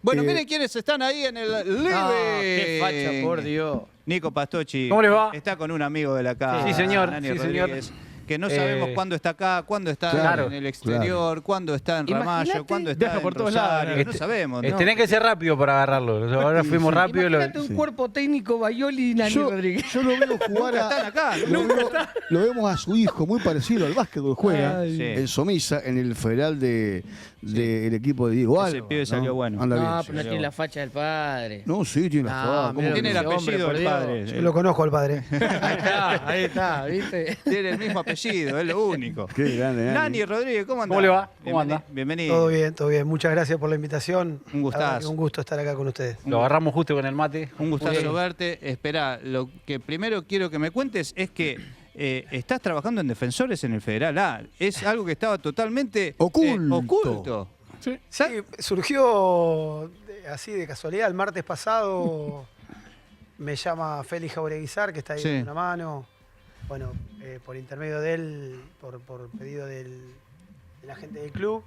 Bueno, miren quiénes están ahí en el living. Qué facha, por Dios. Nico Pastocchi. ¿Cómo les va? Está con un amigo de la casa. Sí, señor. Nani Sí, señor. Rodríguez, que no sabemos cuándo está acá, cuándo está Claro, en el exterior, cuándo está en Ramallo, Imagínate, cuándo está viaja en por todos Rosario. lados. No sabemos, ¿no? Tenés que ser rápido para agarrarlo. Ahora fuimos rápido. Imagínate un cuerpo técnico Bayoli y Nani Rodríguez. Yo lo veo jugar Nunca están acá. lo vemos a su hijo, muy parecido al básquetbol, juega Ay. Sí. en Somisa, en el federal del equipo de Diego Ese Alba. pibe salió bueno. Anda No, bien, pero sí. no tiene la facha del padre. No, sí, tiene la No, fama. ¿Cómo mira, que Tiene el no? ese hombre, apellido por del Dios. padre. Yo lo conozco al padre. Ahí está, ¿viste? Tiene el mismo apellido, es lo único. Qué grande, Nani. Nani Rodríguez, ¿cómo anda? ¿Cómo le va? ¿Cómo anda? Bienvenido. Todo bien, todo bien. Muchas gracias por la invitación. Un gustazo. La verdad que un gusto estar acá con ustedes. Lo agarramos justo con el mate. Un gustazo verte. Esperá, lo que primero quiero que me cuentes es que estás trabajando en Defensores en el Federal A. Es algo que estaba totalmente Oculto. oculto. Sí, surgió así de casualidad. El martes pasado me llama Félix Jaureguizar, que está ahí Sí. dando una mano. Bueno, por intermedio de él, por pedido de la gente del club,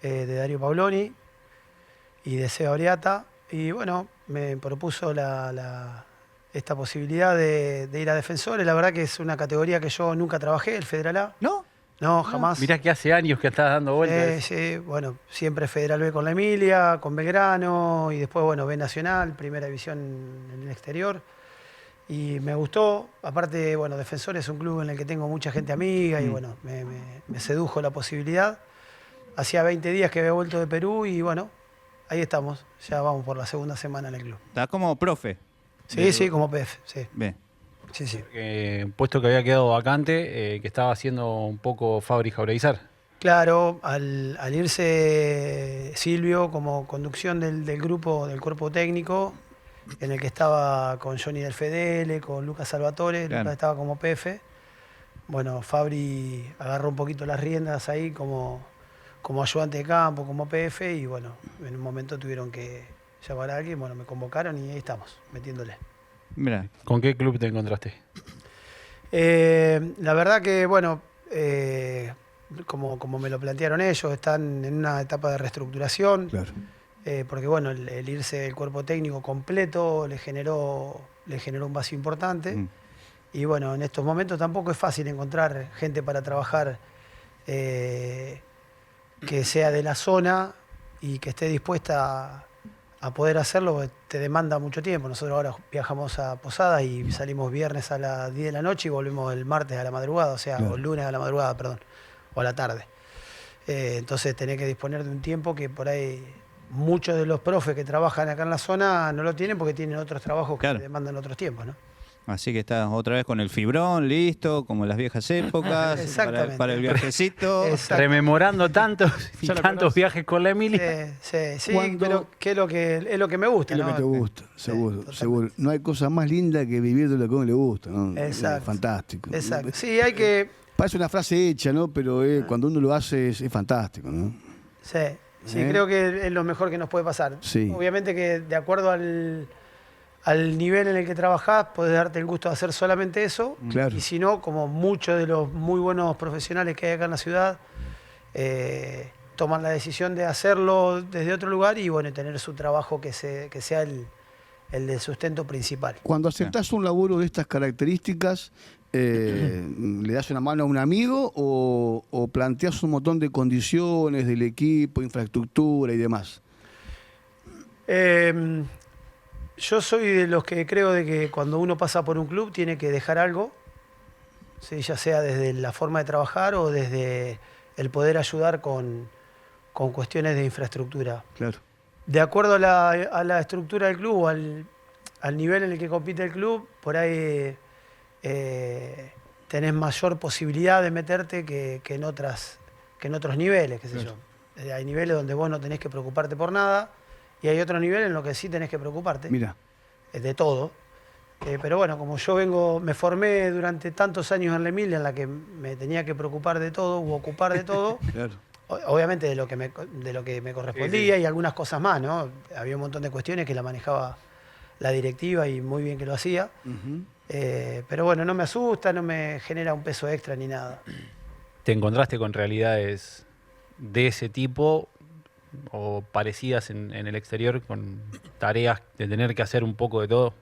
de Darío Paoloni y de Seba Oriata. Y bueno, me propuso esta posibilidad de ir a Defensores. La verdad que es una categoría que yo nunca trabajé, el Federal A. ¿No? No, jamás. Mirá que hace años que estás dando vueltas. Sí, bueno, siempre Federal B con la Emilia, con Belgrano y después, bueno, B Nacional, primera división en el exterior. Y me gustó, aparte, bueno, Defensor es un club en el que tengo mucha gente amiga y bueno, me sedujo la posibilidad. Hacía 20 días que había vuelto de Perú y bueno, ahí estamos, ya vamos por la segunda semana en el club. Estás como profe. Sí, sí, como PF, sí. Bien. Sí, sí. Un puesto que había quedado vacante, que estaba haciendo un poco Fabri Jaureguizar. Claro, al irse Silvio como conducción del grupo, del cuerpo técnico, en el que estaba con Johnny del Fedele, con Lucas Salvatore, Claro. Lucas estaba como PF. Bueno, Fabri agarró un poquito las riendas ahí como ayudante de campo, como PF, y bueno, en un momento tuvieron que llamar a alguien, bueno, me convocaron y ahí estamos, metiéndole. Mira, ¿Con qué club te encontraste? La verdad que, bueno, como me lo plantearon ellos, están en una etapa de reestructuración. Claro. Porque bueno, el irse del cuerpo técnico completo le generó un vacío importante. Y bueno, en estos momentos tampoco es fácil encontrar gente para trabajar que sea de la zona y que esté dispuesta a poder hacerlo, porque te demanda mucho tiempo. Nosotros ahora viajamos a Posadas y salimos viernes a las 10 de la noche y volvemos el martes a la madrugada, o sea, Claro. o el lunes a la madrugada, perdón, o a la tarde. Entonces tenés que disponer de un tiempo que por ahí muchos de los profes que trabajan acá en la zona no lo tienen porque tienen otros trabajos Claro. que demandan otros tiempos, ¿no? así que estás otra vez con el fibrón, listo, como en las viejas épocas, Exactamente. para el viajecito. Exacto. Rememorando tantos y Ya lo tantos conoce. viajes con la Emilia. Sí, Cuando- pero que es lo que me gusta, Es lo ¿no? que te gusta, seguro, totalmente. seguro. No hay cosa más linda que vivir de lo que a uno le gusta, ¿no? Exacto. Fantástico. Exacto. Sí, hay que... Parece una frase hecha, ¿no? Pero cuando uno lo hace es fantástico, ¿no? Sí, creo que es lo mejor que nos puede pasar. Sí. Obviamente que de acuerdo al nivel en el que trabajás, podés darte el gusto de hacer solamente eso. Claro. Y si no, como muchos de los muy buenos profesionales que hay acá en la ciudad, toman la decisión de hacerlo desde otro lugar y bueno, tener su trabajo que sea el de sustento principal. Cuando aceptás un laburo de estas características, ¿le das una mano a un amigo o planteas un montón de condiciones del equipo, infraestructura y demás? Yo soy de los que creo de que cuando uno pasa por un club tiene que dejar algo, ¿sí? Ya sea desde la forma de trabajar o desde el poder ayudar con cuestiones de infraestructura. Claro. De acuerdo a la estructura del club o al nivel en el que compite el club, por ahí tenés mayor posibilidad de meterte que en otros niveles, qué sé yo. Hay niveles donde vos no tenés que preocuparte por nada y hay otros niveles en los que sí tenés que preocuparte Mira, de todo. Pero bueno, como yo me formé durante tantos años en la Emilia en la que me tenía que preocupar de todo u ocupar de todo, claro. obviamente de lo que me correspondía y algunas cosas más, ¿no? Había un montón de cuestiones que la manejaba la directiva y muy bien que lo hacía. Ujú. Pero bueno, no me asusta, no me genera un peso extra ni nada. ¿Te encontraste con realidades de ese tipo o parecidas en el exterior, con tareas de tener que hacer un poco de todo?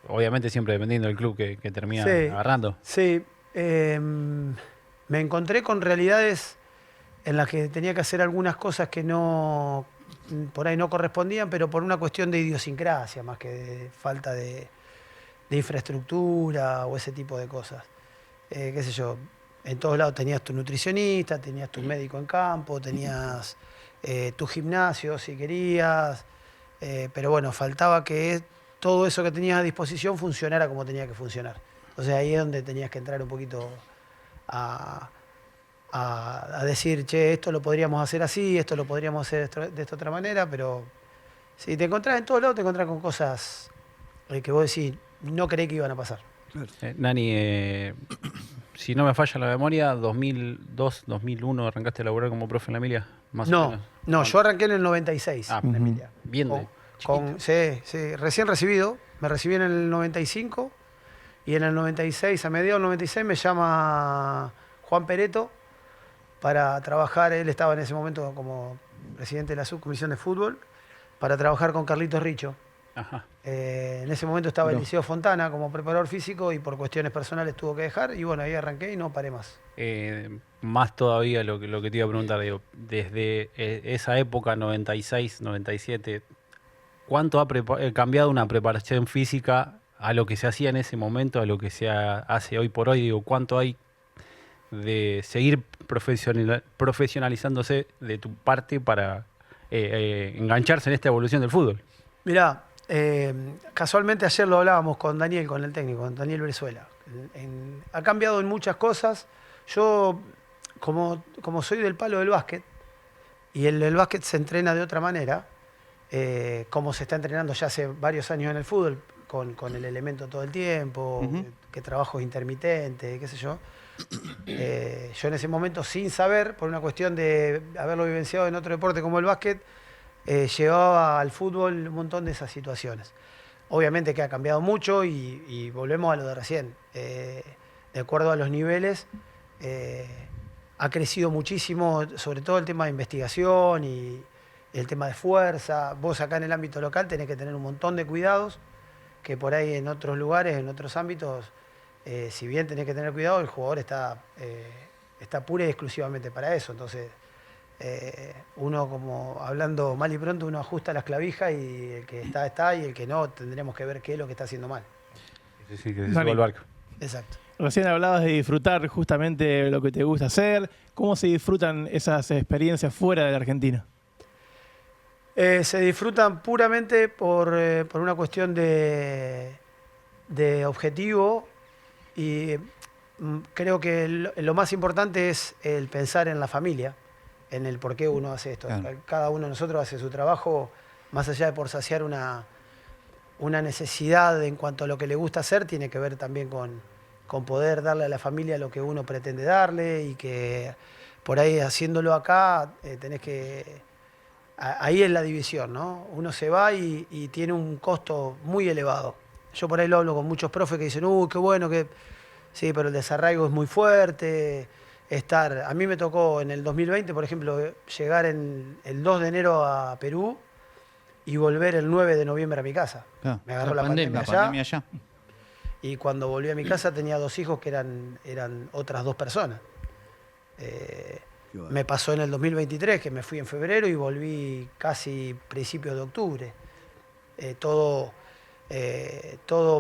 Obviamente siempre dependiendo del club que termina Sí. agarrando. Sí, me encontré con realidades en las que tenía que hacer algunas cosas que no, por ahí no correspondían, pero por una cuestión de idiosincrasia, más que de falta de infraestructura o ese tipo de cosas. Qué sé yo, en todos lados tenías tu nutricionista, tenías tu médico en campo, tenías tu gimnasio si querías, pero bueno, faltaba que todo eso que tenías a disposición funcionara como tenía que funcionar. Entonces ahí es donde tenías que entrar un poquito a decir, che, esto lo podríamos hacer así, esto lo podríamos hacer de esta otra manera, pero si te encontrás en todos lados, te encontrás con cosas que vos decís, no creí que iban a pasar. Nani, si no me falla la memoria, 2002, 2001 arrancaste a laburar como profe en la Emilia, más o No, menos. no, yo arranqué en el 96 Ah, en Emilia. bien de Sí, recién recibido, me recibí en el 95 y en el 96, a mediados del 96 me llama Juan Pereto para trabajar, él estaba en ese momento como presidente de la subcomisión de fútbol, para trabajar con Carlitos Richo. Ajá. En ese momento estaba el Liceo Fontana como preparador físico y por cuestiones personales tuvo que dejar y bueno, ahí arranqué y no paré más. Más todavía lo que te iba a preguntar, digo, desde esa época, 96, 97, ¿cuánto ha cambiado una preparación física a lo que se hacía en ese momento, a lo que se hace hoy por hoy? Digo, ¿cuánto hay de seguir profesionalizándose de tu parte para engancharse en esta evolución del fútbol? Mirá, casualmente ayer lo hablábamos con Daniel, con el técnico, con Daniel Brizuela. Ha cambiado en muchas cosas. Yo, como soy del palo del básquet, y el básquet se entrena de otra manera, como se está entrenando ya hace varios años en el fútbol, con el elemento todo el tiempo, que trabajo intermitente, qué sé yo. Yo en ese momento, sin saber, por una cuestión de haberlo vivenciado en otro deporte como el básquet, llevaba al fútbol un montón de esas situaciones. Obviamente que ha cambiado mucho y volvemos a lo de recién. De acuerdo a los niveles, ha crecido muchísimo, sobre todo el tema de investigación y el tema de fuerza. Vos acá en el ámbito local tenés que tener un montón de cuidados, que por ahí en otros lugares, en otros ámbitos, si bien tenés que tener cuidado, el jugador está pura y exclusivamente para eso. Entonces, uno, como hablando mal y pronto, uno ajusta las clavijas y el que está y el que no, tendremos que ver qué es lo que está haciendo mal. Sí, que se suba al barco. Exacto. Recién hablabas de disfrutar justamente lo que te gusta hacer. ¿Cómo se disfrutan esas experiencias fuera de la Argentina? Se disfrutan puramente por una cuestión de objetivo y creo que lo más importante es el pensar en la familia, en el por qué uno hace esto. Claro. Cada uno de nosotros hace su trabajo más allá de por saciar una necesidad en cuanto a lo que le gusta hacer, tiene que ver también con poder darle a la familia lo que uno pretende darle y que por ahí haciéndolo acá tenés que... Ahí es la división, ¿no? Uno se va y tiene un costo muy elevado. Yo por ahí lo hablo con muchos profes que dicen, qué bueno que... Sí, pero el desarraigo es muy fuerte. A mí me tocó en el 2020, por ejemplo, llegar el 2 de enero a Perú y volver el 9 de noviembre a mi casa. Claro, me agarró la pandemia allá. Y cuando volví a mi casa tenía 2 hijos que eran otras 2 personas. Me pasó en el 2023, que me fui en febrero y volví casi principios de octubre. Todo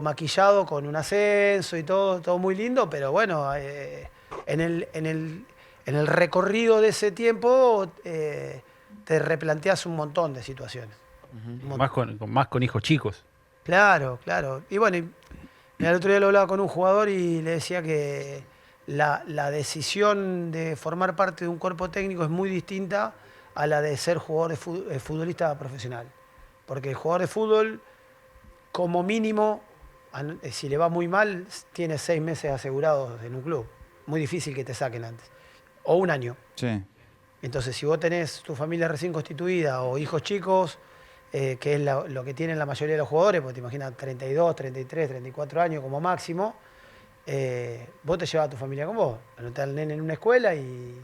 maquillado con un ascenso y todo muy lindo, pero bueno, en el recorrido de ese tiempo te replanteas un montón de situaciones. Más con hijos chicos. Claro. Y bueno, el otro día lo hablaba con un jugador y le decía que la decisión de formar parte de un cuerpo técnico es muy distinta a la de ser jugador de futbolista profesional. Porque el jugador de fútbol, como mínimo, si le va muy mal, tiene 6 meses asegurados en un club. Muy difícil que te saquen antes. O 1 año. Sí. Entonces, si vos tenés tu familia recién constituida o hijos chicos, que es lo que tienen la mayoría de los jugadores, porque te imaginas 32, 33, 34 años como máximo, vos te llevas a tu familia con vos. Anotar al nene en una escuela y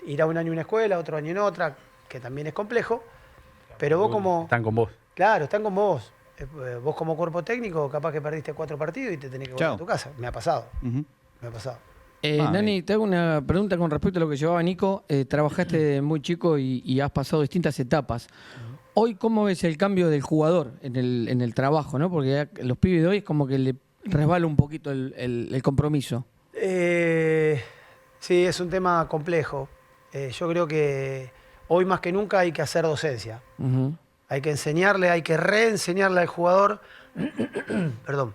irá 1 año en una escuela, otro año en otra, que también es complejo, pero vos como... Están con vos. Claro, están con vos. Vos como cuerpo técnico, capaz que perdiste 4 partidos y te tenés que volver Chao. a tu casa. Me ha pasado, Ujú. me ha pasado. Nani, te hago una pregunta con respecto a lo que llevaba Nico. Trabajaste muy chico y has pasado distintas etapas. Hoy, ¿cómo ves el cambio del jugador en el trabajo? ¿No? Porque ya los pibes de hoy es como que le resbala un poquito el compromiso. Sí, es un tema complejo. Yo creo que hoy más que nunca hay que hacer docencia. Ujú. Hay que enseñarle, hay que reenseñarle al jugador, perdón,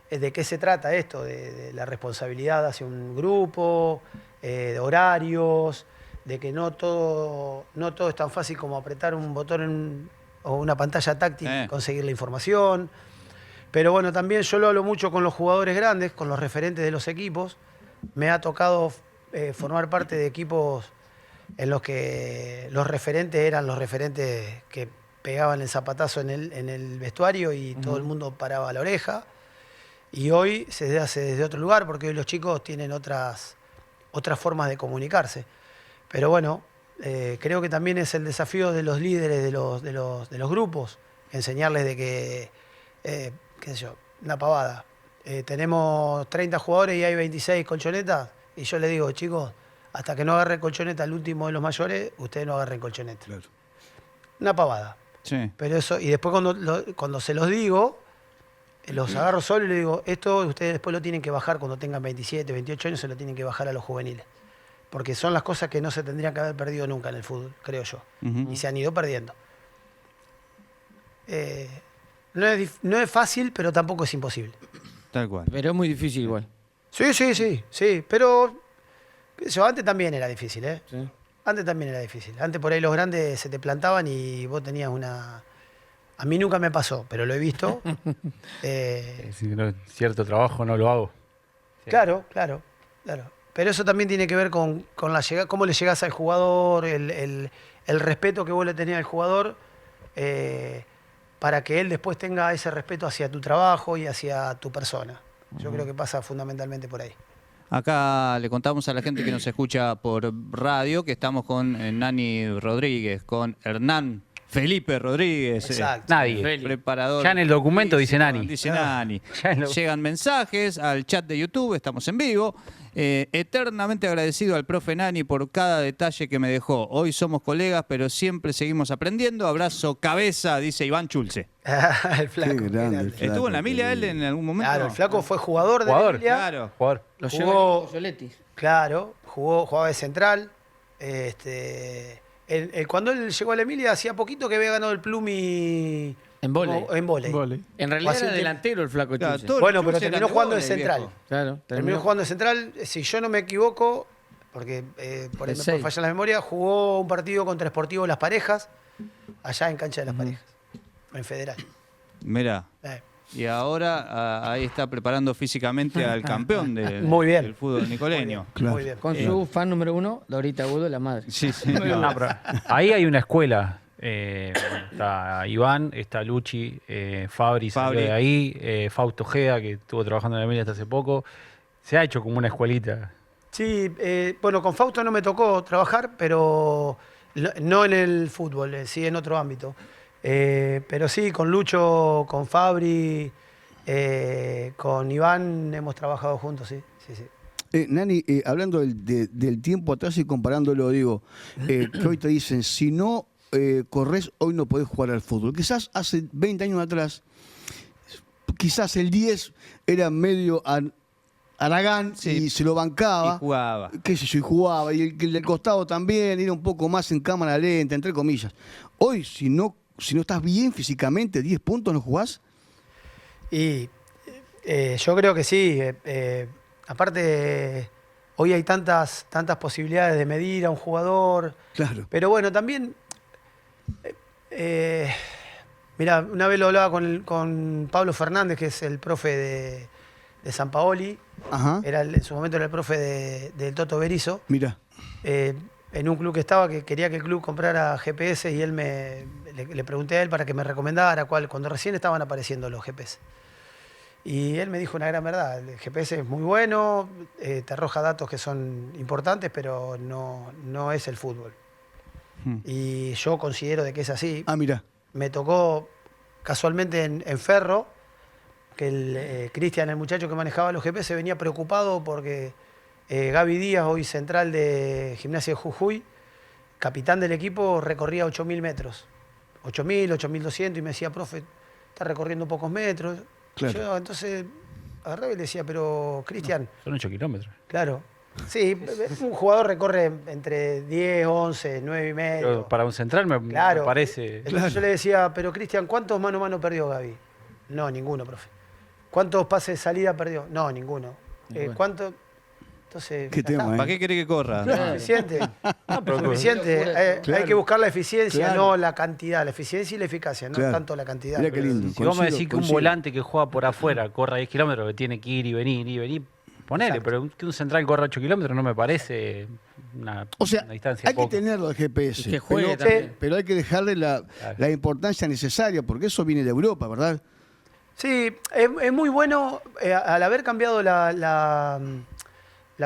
de qué se trata esto, de la responsabilidad hacia un grupo, de horarios, de que no todo es tan fácil como apretar un botón o una pantalla táctil y conseguir la información. Pero bueno, también yo lo hablo mucho con los jugadores grandes, con los referentes de los equipos. Me ha tocado formar parte de equipos en los que los referentes eran los referentes que pegaban el zapatazo en el vestuario y todo el mundo paraba la oreja. Y hoy se hace desde otro lugar, porque hoy los chicos tienen otras formas de comunicarse. Pero bueno, creo que también es el desafío de los líderes de los grupos, enseñarles de que, qué sé yo, una pavada. Tenemos 30 jugadores y hay 26 colchonetas, y yo les digo, chicos, hasta que no agarre colchoneta el último de los mayores, ustedes no agarren colchoneta. Claro. Una pavada. Sí. Pero eso, y después cuando se los digo, los agarro solo y les digo, esto ustedes después lo tienen que bajar cuando tengan 27, 28 años, se lo tienen que bajar a los juveniles. Porque son las cosas que no se tendrían que haber perdido nunca en el fútbol, creo yo. Ujú. Y se han ido perdiendo. No es fácil, pero tampoco es imposible. Tal cual. Pero es muy difícil igual. Sí, pero eso antes también era difícil, ¿eh? Sí. Antes también era difícil. Antes por ahí los grandes se te plantaban y vos tenías una... A mí nunca me pasó, pero lo he visto. Si no, cierto trabajo no lo hago. Claro. Pero eso también tiene que ver con la llegada, cómo le llegás al jugador, el respeto que vos le tenés al jugador, para que él después tenga ese respeto hacia tu trabajo y hacia tu persona. Yo creo que pasa fundamentalmente por ahí. Acá le contamos a la gente que nos escucha por radio que estamos con Nani Rodríguez, con Hernán Felipe Rodríguez. Exacto. Nadie. Preparador. Ya en el documento dice físico, Nani. Dice Nani. Ya en lo- Llegan mensajes al chat de YouTube, estamos en vivo. Eternamente agradecido al profe Nani por cada detalle que me dejó. Hoy somos colegas, pero siempre seguimos aprendiendo. Abrazo cabeza, dice Iván Chulce. El flaco. Qué grande el flaco, ¿Estuvo en la Emilia qué él en algún momento? Claro, el flaco fue jugador de Jugador. la Emilia. Claro. Jugador. Lo Jugó- lleva Soletti. Claro, jugaba de central. Cuando él llegó a la Emilia, hacía poquito que había ganado el Plumi En vóley. En vóley. Vóley. En realidad Hace era un delantero el flaco Claro, Chulce. todo- Bueno, Chulce pero era terminó de jugando de vóley, central. viejo. Claro, Terminó jugando de central. Si yo no me equivoco, porque por ahí El me puede seis. fallar la memoria, jugó un partido contra Sportivo Las Parejas, allá en Cancha de Las Parejas, en Federal. Mirá. Y ahora ahí está preparando físicamente al campeón Muy bien. del fútbol nicoleño. Claro. Muy bien. Con su fan número 1, Laurita Agudo, la madre. Sí, sí. No, pero ahí hay una escuela. Está Iván, está Luchi, Fabri salió de ahí, Fausto Ojeda, que estuvo trabajando en la Emilia hasta hace poco. Se ha hecho como una escuelita. Sí, bueno, con Fausto no me tocó trabajar, pero no en el fútbol, sí en otro ámbito. Pero sí, con Lucho, con Fabri, con Iván hemos trabajado juntos, sí. Nani, hablando del tiempo atrás y comparándolo, digo, que hoy te dicen, si no corres, hoy no podés jugar al fútbol. Quizás hace 20 años atrás, quizás el 10 era medio Aragán Sí. y se lo bancaba. Y jugaba. Qué sé yo, y jugaba. Y el del costado también era un poco más en cámara lenta, entre comillas. Hoy, si no estás bien físicamente, 10 puntos no jugás. Y yo creo que sí. Aparte, hoy hay tantas posibilidades de medir a un jugador. Claro. Pero bueno, también. Mira, una vez lo hablaba con Pablo Fernández, que es el profe de San Paoli. Ajá. En su momento era el profe del Toto Berizzo. Mira. En un club que estaba, que quería que el club comprara GPS y él le pregunté a él para que me recomendara cuando recién estaban apareciendo los GPS. Y él me dijo una gran verdad, el GPS es muy bueno, te arroja datos que son importantes, pero no es el fútbol. Y yo considero de que es así. Ah, mirá. Me tocó casualmente en Ferro, que Cristian, el muchacho que manejaba los GPS, venía preocupado porque Gaby Díaz, hoy central de Gimnasia de Jujuy, capitán del equipo, recorría 8.000 metros. 8.000, 8.200, y me decía, profe, está recorriendo pocos metros. Claro. Yo entonces agarraba y le decía, pero Cristian, Son 8 kilómetros. claro. Sí, un jugador recorre entre 10, 11, 9 y medio. Pero para un central me Claro. parece... Entonces yo le decía, pero Cristian, ¿cuántos mano a mano perdió Gaby? No, ninguno, profe. ¿Cuántos pases de salida perdió? No, ninguno. ¿Cuánto? Entonces, Qué ya tema, está. ¿Para qué querés que corra? Suficiente. Suficiente. Claro. Hay que buscar la eficiencia, Claro. no la cantidad. La eficiencia y la eficacia, no Claro. tanto la cantidad. Mirá qué lindo. Si vos me Coincido, decís que un coincido. volante que juega por afuera corra 10 kilómetros, que tiene que ir y venir, ponele, Exacto. pero que un central corra 8 kilómetros no me parece O sea, una distancia hay que poca. tenerlo el GPS, Y que juegue pero, también. pero hay que dejarle la importancia necesaria, porque eso viene de Europa, ¿verdad? Sí, es muy bueno al haber cambiado la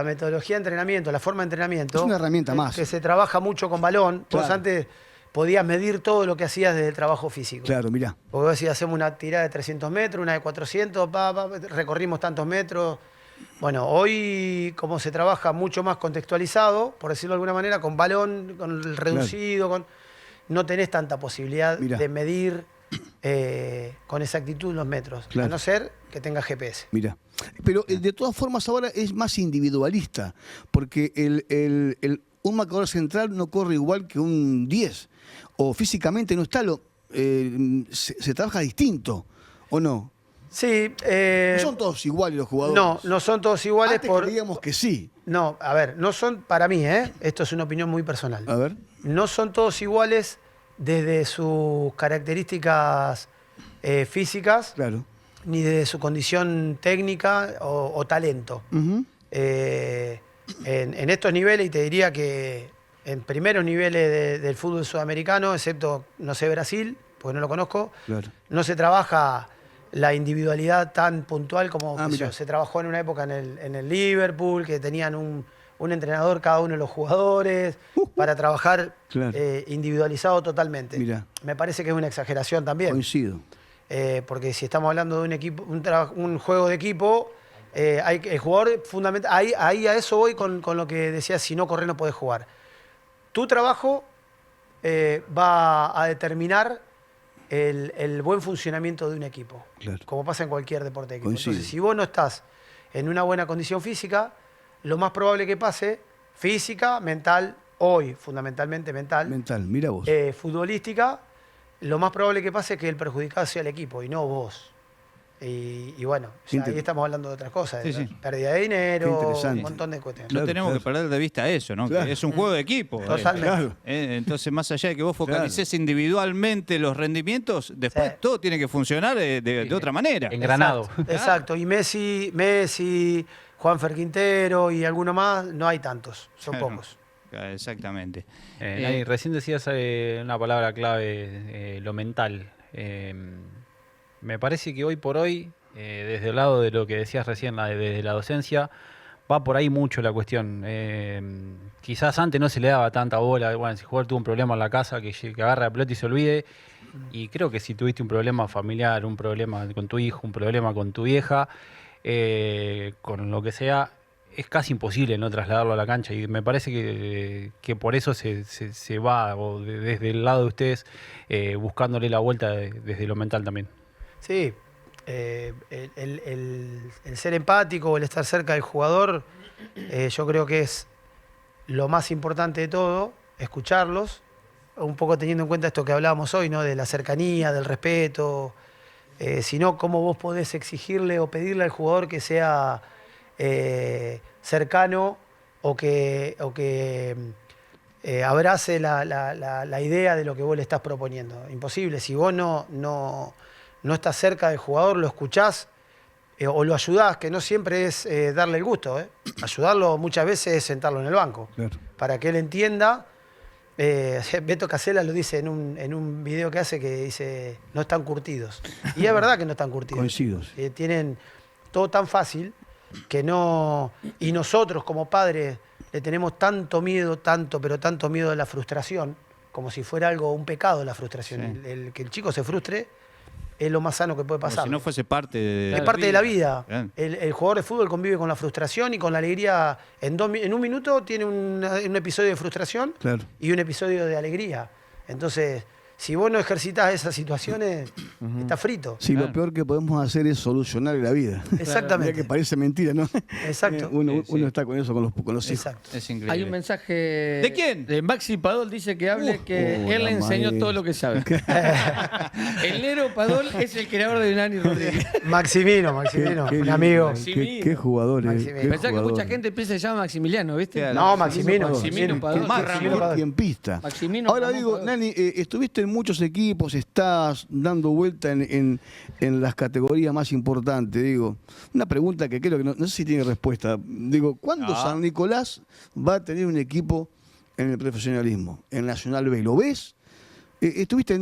metodología de entrenamiento, la forma de entrenamiento. Es una herramienta más. Que se trabaja mucho con balón. Vos Claro. antes podías medir todo lo que hacías desde el trabajo físico. Claro, mirá. Porque vos decías, hacemos una tirada de 300 metros, una de 400, recorrimos tantos metros. Bueno, hoy como se trabaja mucho más contextualizado, por decirlo de alguna manera, con balón, con el reducido, no tenés tanta posibilidad Mirá. de medir con exactitud los metros, Claro. a no ser que tenga GPS. Mirá. Pero de todas formas ahora es más individualista, porque un marcador central no corre igual que un 10, o físicamente no está, se trabaja distinto, ¿o no? Sí. No son todos iguales los jugadores. No son todos iguales. Antes creíamos que sí. No, a ver, no son, para mí, esto es una opinión muy personal. A ver. No son todos iguales desde sus características físicas, Claro. ni desde su condición técnica o talento. Ujú. En estos niveles, y te diría que en primeros niveles del fútbol sudamericano, excepto, no sé, Brasil, porque no lo conozco, Claro. no se trabaja la individualidad tan puntual como Ah, qué sé yo, mirá. se trabajó en una época en el Liverpool, que tenían un entrenador cada uno de los jugadores para trabajar Claro. individualizado totalmente. Mirá. Me parece que es una exageración también. Coincido. Porque si estamos hablando de un equipo, un juego de equipo, el jugador fundamental. Ahí a eso voy con lo que decías, si no corres no podés jugar. Tu trabajo va a determinar el buen funcionamiento de un equipo, Claro. como pasa en cualquier deporte de equipo. Coincido. Entonces, si vos no estás en una buena condición física, lo más probable que pase, física, mental, hoy fundamentalmente mental, Mira vos. futbolística, lo más probable que pase es que el perjudicado sea el equipo y no vos. Y bueno, ya ahí estamos hablando de otras cosas, de Sí, sí. pérdida de dinero, Qué interesante. un montón de cuestiones. No Claro, tenemos claro. que perder de vista eso, ¿no? Claro. Que es un juego de equipo. Totalmente. Claro. Entonces, más allá de que vos focalices individualmente los rendimientos, después Sí. todo tiene que funcionar de otra manera. Engranado. Exacto. Y Messi, Juanfer Quintero y alguno más, no hay tantos, son Claro. pocos. Exactamente. Nani, recién decías una palabra clave, lo mental. Me parece que hoy por hoy, desde el lado de lo que decías recién, desde la docencia, va por ahí mucho la cuestión. Quizás antes no se le daba tanta bola. Bueno, si el jugador tuvo un problema en la casa, que agarre la pelota y se olvide. Y creo que si tuviste un problema familiar, un problema con tu hijo, un problema con tu vieja, con lo que sea, es casi imposible no trasladarlo a la cancha. Y me parece que por eso se va, o desde el lado de ustedes, buscándole la vuelta desde lo mental también. Sí, el ser empático o el estar cerca del jugador, yo creo que es lo más importante de todo, escucharlos, un poco teniendo en cuenta esto que hablábamos hoy, ¿no? De la cercanía, del respeto, sino cómo vos podés exigirle o pedirle al jugador que sea cercano o que abrace la idea de lo que vos le estás proponiendo. Imposible, si vos no estás cerca del jugador, lo escuchás o lo ayudás, que no siempre es darle el gusto. Ayudarlo muchas veces es sentarlo en el banco, Claro. para que él entienda. Beto Casella lo dice en un video que hace, que dice, no están curtidos. Y es verdad que no están curtidos. Coincido. Tienen todo tan fácil que no... Y nosotros como padres le tenemos tanto miedo, pero tanto miedo a la frustración, como si fuera un pecado la frustración. Sí. Que el chico se frustre es lo más sano que puede Como pasar. si no fuese parte de Es parte de la vida. Bien. El jugador de fútbol convive con la frustración y con la alegría. En un minuto tiene un episodio de frustración Claro. y un episodio de alegría. Entonces, si vos no ejercitás esas situaciones, está frito. Sí, Claro. lo peor que podemos hacer es solucionar la vida. Exactamente. Mirá que parece mentira, ¿no? Exacto. Uno está con eso, con los hijos. Exacto. Es increíble. Hay un mensaje. ¿De quién? De Maxi Padol, dice que hable que la él le enseñó madre. todo lo que sabe. El Nero Padol es el creador de Nani Rodríguez. Maximino, un amigo. Qué jugadores. Maximino. Qué Pensá que mucha jugadores. gente piensa que se llama Maximiliano, ¿viste? Claro. No, Maximino. Maximino Padol. Maximino Padol. Tiempista. Maximino Ahora Ramón digo, Padol. Nani, estuviste en muchos equipos, estás dando vuelta en las categorías más importantes. Digo, una pregunta que creo que no sé si tiene respuesta. Digo, ¿cuándo San Nicolás va a tener un equipo en el profesionalismo? En Nacional B, ¿lo ves? Estuviste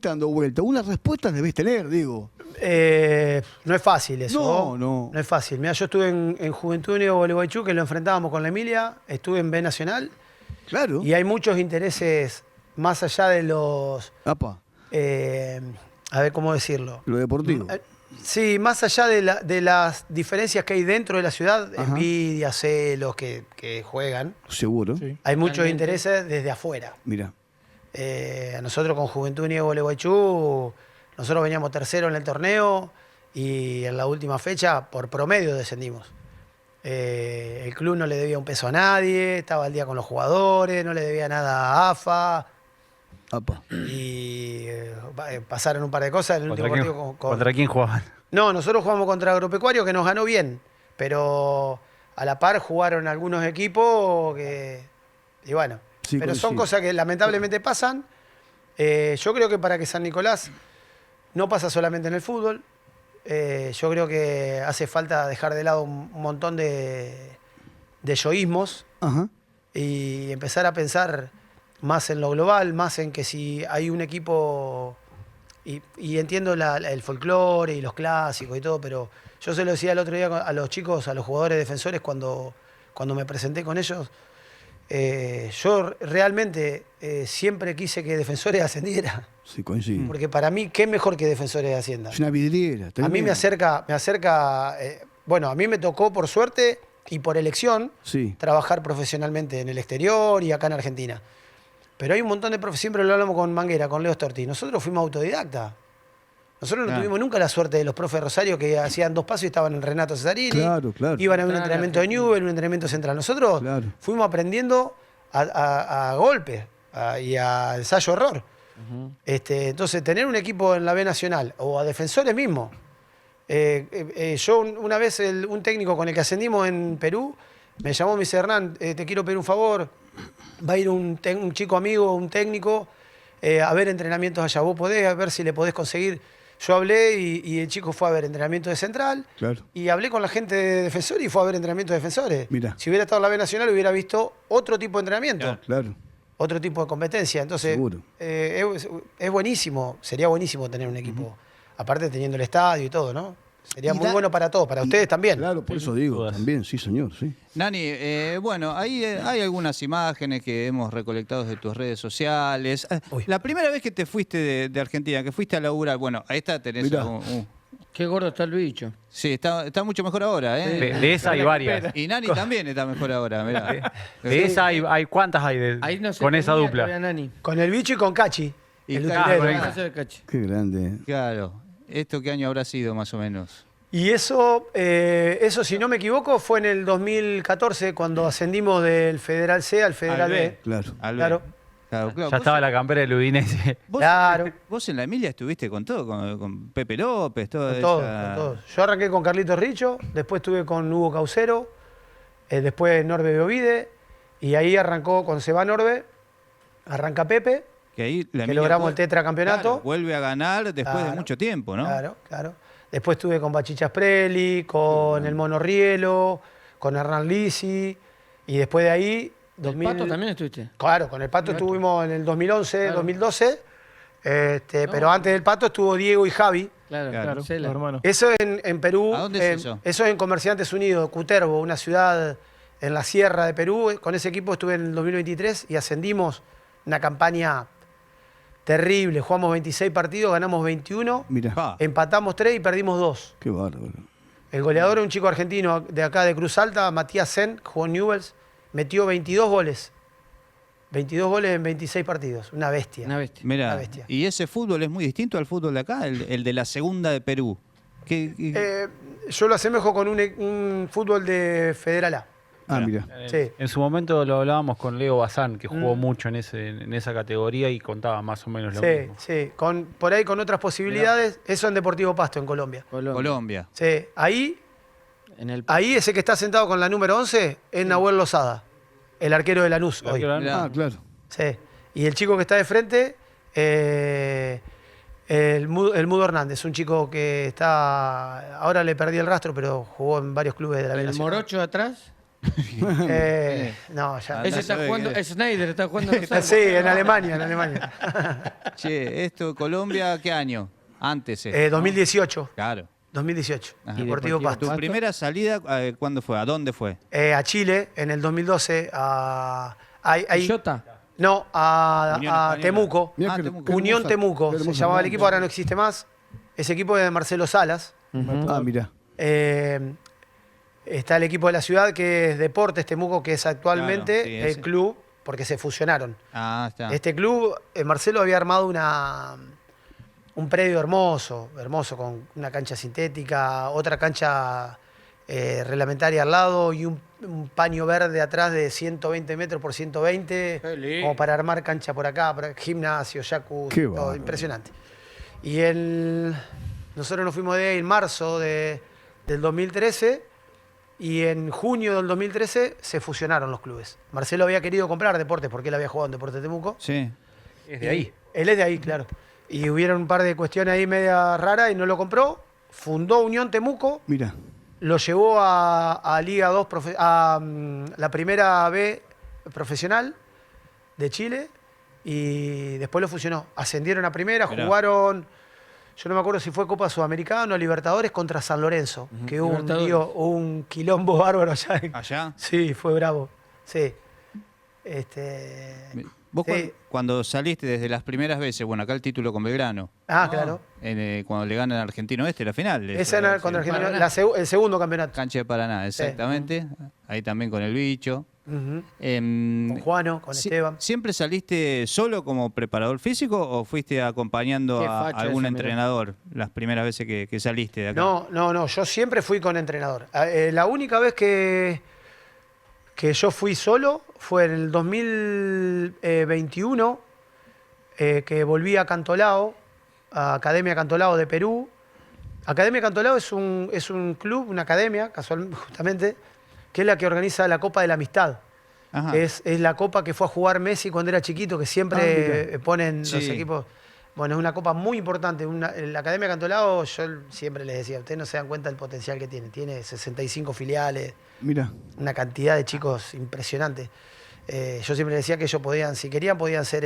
dando vuelta. Unas respuestas debes tener, digo. No es fácil eso. No. No es fácil. Mira, yo estuve en Juventud Unido Gualeguaychú, que lo enfrentábamos con la Emilia. Estuve en B Nacional. Claro. Y hay muchos intereses más allá de los... Apa, a ver cómo decirlo. lo deportivo. Sí, más allá de las diferencias que hay dentro de la ciudad, Ajá. envidia, celos que juegan, Seguro. Sí. hay muchos Totalmente. intereses desde afuera. Mira. A nosotros con Juventud Unida Gualeguaychú, nosotros veníamos tercero en el torneo y en la última fecha por promedio descendimos. El club no le debía un peso a nadie, estaba al día con los jugadores, no le debía nada a AFA Apa. y pasaron un par de cosas en el último partido con... ¿Contra quién jugaban? No, nosotros jugamos contra Agropecuario que nos ganó bien, pero a la par jugaron algunos equipos que... Y bueno, Sí, pero son coincido. cosas que lamentablemente pasan. Yo creo que para que San Nicolás no pasa solamente en el fútbol, yo creo que hace falta dejar de lado un montón de yoísmos Ajá. y empezar a pensar más en lo global, más en que si hay un equipo, y entiendo el folclore y los clásicos y todo, pero yo se lo decía el otro día a los chicos, a los jugadores defensores cuando me presenté con ellos, yo realmente siempre quise que Defensores ascendiera, Sí, coincido. porque para mí, ¿qué mejor que Defensores ascienda? Es una vidriera. A mí tremendo. me acerca, bueno, a mí me tocó por suerte y por elección Sí. trabajar profesionalmente en el exterior y acá en Argentina. Pero hay un montón de siempre lo hablamos con Manguera, con Leo Storti. Nosotros fuimos autodidactas. Nosotros no Claro. tuvimos nunca la suerte de los profes de Rosario que hacían 2 pasos y estaban en Renato Cesarini. Claro, claro. Iban a un Claro, entrenamiento de Argentina. Newell, un entrenamiento central. Nosotros Claro. fuimos aprendiendo a golpe y a ensayo-error. Entonces, tener un equipo en la B Nacional o a defensores mismos. Yo una vez un técnico con el que ascendimos en Perú me llamó, me dice, Hernán, te quiero pedir un favor, va a ir un chico amigo, un técnico, a ver entrenamientos allá. Vos podés, a ver si le podés conseguir. Yo hablé y el chico fue a ver entrenamiento de central Claro. y hablé con la gente de defensores y fue a ver entrenamiento de defensores. Mirá. Si hubiera estado en la B Nacional hubiera visto otro tipo de entrenamiento, Claro. otro tipo de competencia. Entonces, Seguro. es buenísimo, sería buenísimo tener un equipo, aparte teniendo el estadio y todo, ¿no? Sería Y muy da- bueno para todos, para ustedes también. Claro, por eso digo. dudas. También, sí, señor. Sí. Nani, bueno, ahí hay algunas imágenes que hemos recolectado de tus redes sociales. Uy. La primera vez que te fuiste de Argentina, que fuiste a laburar, bueno, ahí está, tenés Mirá. Qué gordo está el bicho. Sí, está mucho mejor ahora, ¿eh? De esa hay varias. Y Nani también está mejor ahora, mirá. De esa hay ¿cuántas hay Ahí no se con esa tenía dupla? todavía, Nani. Con el bicho y con Cachi. Y el Cachi, utilero. correcto. No se ve cacho. Qué grande. Claro. ¿Esto qué año habrá sido más o menos? Y eso, si no me equivoco, fue en el 2014 cuando ascendimos del Federal C al Federal Al B. B. Claro. Al Claro. ver. Claro. Ya Vos- estaba la campera del Udinese. Vos, Claro. vos en la Emilia estuviste con todo, con Pepe López, toda Con todos, esa- con todos. Yo arranqué con Carlitos Richo, después estuve con Hugo Caucero, después Norbe Beovide, y ahí arrancó con Seba Norbe, arranca Pepe, Que ahí la que Emilia logramos vuel- el tetracampeonato. Claro, vuelve a ganar después de Claro. mucho tiempo, ¿no? Claro, claro. Después estuve con Bachichas Preli, con el Mono Rielo, con Hernán Lisi, y después de ahí... ¿El Pato también estuviste? Claro, con el Pato estuvimos en el 2011, Claro. 2012, pero antes del Pato estuvo Diego y Javi. Claro, Claro, Claro, Cela. los hermanos. Eso en Perú. ¿A dónde es eso? Eso es en Comerciantes Unidos, Cutervo, una ciudad en la sierra de Perú. Con ese equipo estuve en el 2023 y ascendimos una campaña terrible. Jugamos 26 partidos, ganamos 21, Mira, Pa. empatamos 3 y perdimos 2. qué bárbaro. El goleador es un chico argentino de acá de Cruz Alta, Matías Sen, jugó en Newell's, metió 22 goles. 22 goles en 26 partidos, una bestia. Una bestia. Mira, Una bestia. y ese fútbol es muy distinto al fútbol de acá, el de la segunda de Perú. Yo lo asemejo con un fútbol de Federal A. Ah, mira. Sí. En su momento lo hablábamos con Leo Bazán, que jugó mucho en esa categoría y contaba más o menos lo Sí, mismo. sí. Por ahí con otras posibilidades. Eso en Deportivo Pasto, en Colombia. Colombia. Sí. Ahí En ese que está sentado con la número 11 es Nahuel Lozada, el arquero de Lanús hoy. Mirá. Ah, claro. Sí. Y el chico que está de frente, el Mudo Hernández, un chico que está. Ahora le perdí el rastro, pero jugó en varios clubes de la B el Nacional. morocho de atrás. No, ya. Ah, Ese no está sabe jugando, qué. Snyder está jugando. en los Sí, Alpes. en Alemania. Che, esto, Colombia, ¿qué año? Antes. 2018. Claro. 2018. Ajá. Deportivo Deportivo Pasto. ¿Tu primera salida, cuándo fue? ¿A dónde fue? A Chile en el 2012, Quillota. no, Unión a Española. Temuco. Mirá Ah, qué- Temuco. qué Unión hermosa- Temuco, qué se hermosa llamaba el banda. equipo, ahora no existe más. Ese equipo es de Marcelo Salas. Ah, mira. Está el equipo de la ciudad que es Deportes Temuco, que es actualmente Claro, sí, el ese. club, porque se fusionaron. Ah, está. Este club, Marcelo había armado un predio hermoso, con una cancha sintética, otra cancha reglamentaria al lado y un paño verde atrás de 120 metros por 120, Qué lindo. como para armar cancha por acá, gimnasio, jacuzzi, Qué todo, bárbaro. impresionante. Y nosotros nos fuimos de ahí en marzo del 2013 y en junio del 2013 se fusionaron los clubes. Marcelo había querido comprar Deportes porque él había jugado en Deportes Temuco. Sí. Es de ahí. Él es de ahí, claro. Y hubieron un par de cuestiones ahí media raras y no lo compró. Fundó Unión Temuco, Mira. lo llevó a Liga 2, la primera B profesional de Chile y después lo fusionó. Ascendieron a primera, Mirá. jugaron, yo no me acuerdo si fue Copa Sudamericana o Libertadores contra San Lorenzo, que hubo Libertadores. un quilombo bárbaro allá. ¿Allá? Sí, fue bravo. Sí. Vos Sí. cuando saliste desde las primeras veces, bueno, acá el título con Belgrano, Claro. cuando le ganan al Argentino Este, la final. Esa era contra sí. Argentina, Paraná. el segundo campeonato. Cancha de Paraná, exactamente. Ahí también con el bicho. Ujú. Em, Con Juano, con Esteban. ¿Siempre saliste solo como preparador físico o fuiste acompañando Qué a facha algún ese, mirá. entrenador las primeras veces que saliste de acá? No, yo siempre fui con entrenador. La única vez que yo fui solo fue en el 2021, que volví a Cantolao, a Academia Cantolao de Perú. Academia Cantolao es un club, una academia, justamente, que es la que organiza la Copa de la Amistad. Ajá. Es la copa que fue a jugar Messi cuando era chiquito, que siempre ponen los Sí. equipos. Bueno, es una copa muy importante. La Academia Cantolao, yo siempre les decía, ustedes no se dan cuenta del potencial que tiene. Tiene 65 filiales, Mira. una cantidad de chicos impresionante. Yo siempre les decía que ellos podían, si querían, podían ser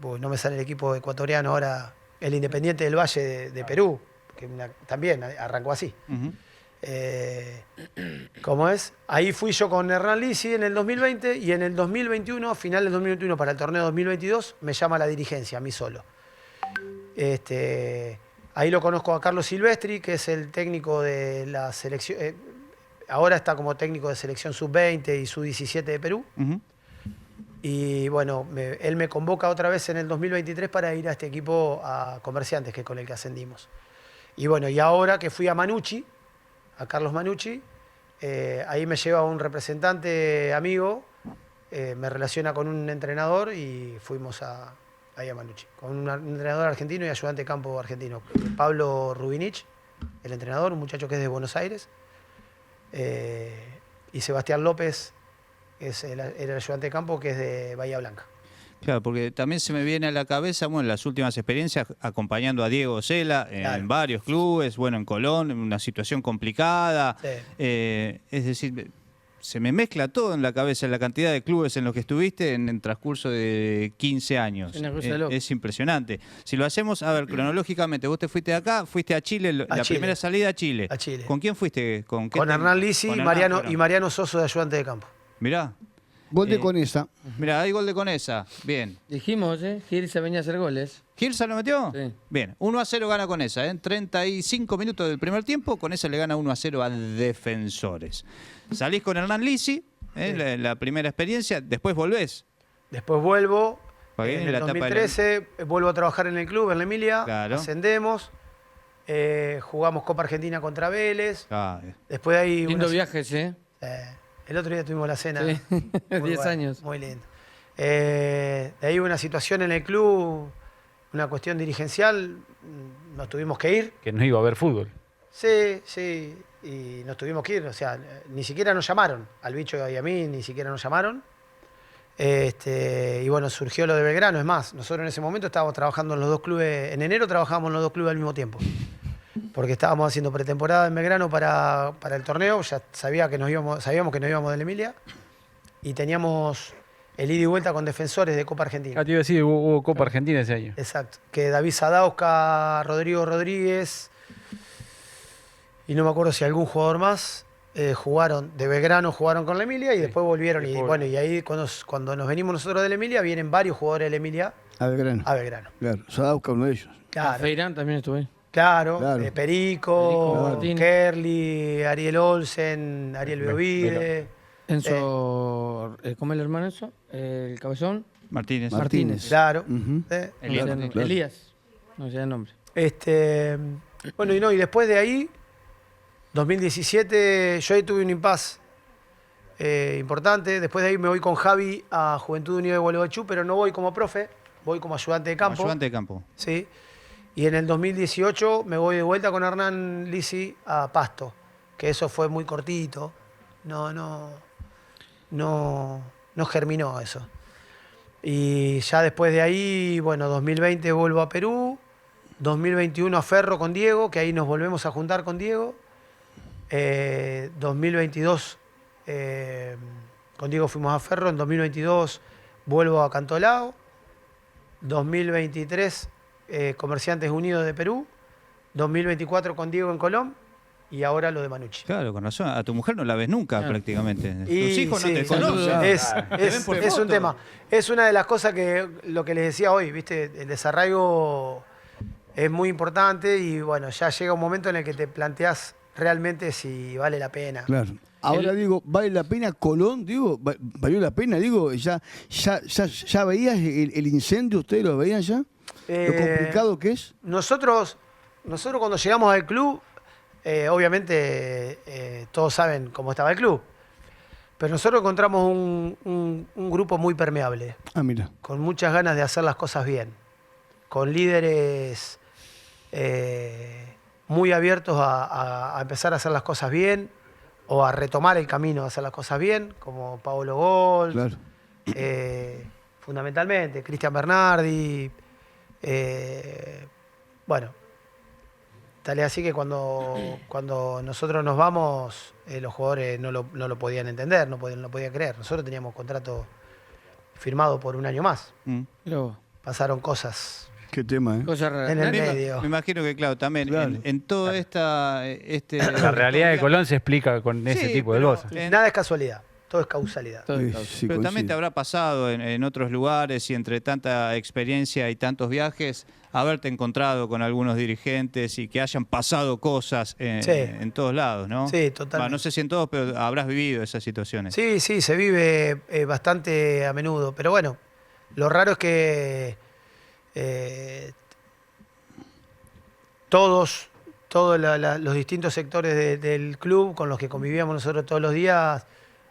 no me sale el equipo ecuatoriano ahora, el Independiente del Valle de Perú, que también arrancó así. Ujú. ¿Cómo es? Ahí fui yo con Hernán Lisi en el 2020 y en el 2021, a final del 2021 para el torneo 2022, me llama la dirigencia, a mí solo. Ahí lo conozco a Carlos Silvestri, que es el técnico de la selección, ahora está como técnico de selección sub-20 y sub-17 de Perú. Ujú. Y bueno, él me convoca otra vez en el 2023 para ir a este equipo a Comerciantes, que es con el que ascendimos. Y bueno, y ahora que fui a Manucci, a Carlos Manucci, ahí me lleva un representante amigo, me relaciona con un entrenador y fuimos ahí a Manucci, con un entrenador argentino y ayudante de campo argentino, Pablo Rubinich, el entrenador, un muchacho que es de Buenos Aires, y Sebastián López, que es el ayudante de campo, que es de Bahía Blanca. Claro, porque también se me viene a la cabeza, bueno, las últimas experiencias acompañando a Diego Sela Claro. en varios clubes, bueno, en Colón, en una situación complicada. Sí. Es decir, se me mezcla todo en la cabeza, la cantidad de clubes en los que estuviste en el transcurso de 15 años. Una cosa de loco. Es impresionante. Si lo hacemos, a ver, cronológicamente, vos te fuiste de acá, fuiste a Chile, la Chile. primera salida a Chile. A Chile. ¿Con quién fuiste? ¿Con qué Con Hernán Lisi con y Hernán, Mariano, bueno. y Mariano Soso de ayudante de campo. Mirá. Gol de Conesa. Mirá, hay gol de Conesa. Bien. Dijimos, Gilsa venía a hacer goles. ¿Gilsa lo metió? Sí. Bien. 1-0 gana Conesa. En 35 minutos del primer tiempo, Conesa le gana 1-0 a Defensores. Salís con Hernán Lisi, la primera experiencia. Después volvés. Después vuelvo. Para que En viene el la etapa de 2013 vuelvo a trabajar en el club, en la Emilia. Claro. Ascendemos. Jugamos Copa Argentina contra Vélez. Ah, Después hay Lindo unos- viajes, el otro día tuvimos la cena. Sí. Muy 10 bueno, años. Muy lindo. De ahí una situación en el club, una cuestión dirigencial, nos tuvimos que ir. Que no iba a haber fútbol. Sí, sí, y nos tuvimos que ir. O sea, ni siquiera nos llamaron. Al bicho y a mí ni siquiera nos llamaron. Y bueno, surgió lo de Belgrano. Es más, nosotros en ese momento estábamos trabajando en los dos clubes. En enero trabajábamos en los dos clubes al mismo tiempo. Porque estábamos haciendo pretemporada en Belgrano para el torneo. Ya sabíamos que nos íbamos de la Emilia. Y teníamos el ida y vuelta con Defensores de Copa Argentina. Te iba a decir, hubo Copa Argentina ese año. Exacto. Que David Sadauska, Rodrigo Rodríguez y no me acuerdo si algún jugador más jugaron de Belgrano, jugaron con la Emilia y después volvieron. Y bueno, y ahí cuando nos venimos nosotros de la Emilia, vienen varios jugadores de la Emilia A Belgrano. a Belgrano. Claro. Sadauska, uno de ellos. Claro, Feirán también estuve ahí. claro. Claro. Perico, Perico Martín. Kerly, Ariel Olsen, Ariel Melo. Beovide. Enzo, ¿cómo es el hermano Enzo? El cabezón. Martínez. Martínez. Claro. Ujú. Elías Claro, Martínez. claro. Elías. No sé el nombre. Bueno, y después de ahí, 2017, yo ahí tuve un impasse importante. Después de ahí me voy con Javi a Juventud Unida de Gualeguaychú, pero no voy como profe, voy como ayudante de campo. Ayudante de campo. Sí. Y en el 2018 me voy de vuelta con Hernán Lisi a Pasto, que eso fue muy cortito. No germinó eso. Y ya después de ahí, bueno, 2020 vuelvo a Perú, 2021 a Ferro con Diego, que ahí nos volvemos a juntar con Diego. 2022 con Diego fuimos a Ferro, en 2022 vuelvo a Cantolao, 2023 Comerciantes Unidos de Perú, 2024 con Diego en Colón y ahora lo de Manucci. Claro, con razón. A tu mujer no la ves nunca Claro. prácticamente. Y Tus hijos sí, no te sin conocen. duda. Te ven por Es un foto. tema. Es una de las cosas que lo que les decía hoy, ¿viste? El desarraigo es muy importante y bueno, ya llega un momento en el que te planteás realmente si vale la pena. Claro. Ahora digo, ¿vale la pena Colón? Digo, ¿valió la pena? Digo, ¿ya veías el incendio? ¿Ustedes lo veían ya? ¿Lo complicado que es? Nosotros cuando llegamos al club, obviamente todos saben cómo estaba el club, pero nosotros encontramos un grupo muy permeable, Ah, mira. con muchas ganas de hacer las cosas bien, con líderes muy abiertos a empezar a hacer las cosas bien o a retomar el camino de hacer las cosas bien, como Paolo Gol, Claro. fundamentalmente, Cristian Bernardi. Bueno, tal es así que cuando nosotros nos vamos, los jugadores no lo podían entender, no podían creer. Nosotros teníamos contrato firmado por un año más. Mm. Luego, Pasaron cosas Qué tema, ¿eh? cosas raras. en el Me medio. imagino que, claro, también Claro. en toda esta... La realidad de Colón se explica con ese Sí, tipo de pero- cosas. Nada es casualidad, todo es causalidad. Todo Sí, caos. sí, Pero también coincido. te habrá pasado en otros lugares y entre tanta experiencia y tantos viajes, haberte encontrado con algunos dirigentes y que hayan pasado cosas Sí. en todos lados, ¿no? Sí, totalmente. Va, no sé si en todos, pero habrás vivido esas situaciones. Sí, sí, se vive bastante a menudo, pero bueno, lo raro es que todos los distintos sectores del club con los que convivíamos nosotros todos los días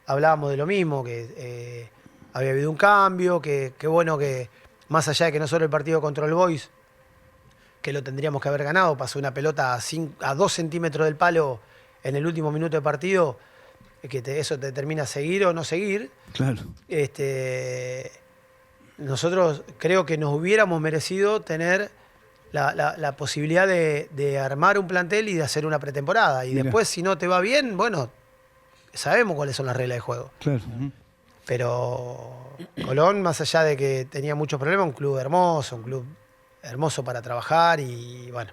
hablábamos de lo mismo, que había habido un cambio, que bueno que más allá de que no solo el partido contra el Boys, que lo tendríamos que haber ganado, pasó una pelota a 2 centímetros del palo en el último minuto de partido, que eso te determina seguir o no seguir. Claro. Nosotros creo que nos hubiéramos merecido tener la posibilidad de armar un plantel y de hacer una pretemporada. Y Mira. después, si no te va bien, bueno, sabemos cuáles son las reglas de juego. Claro. Pero Colón, más allá de que tenía muchos problemas, un club hermoso para trabajar y bueno,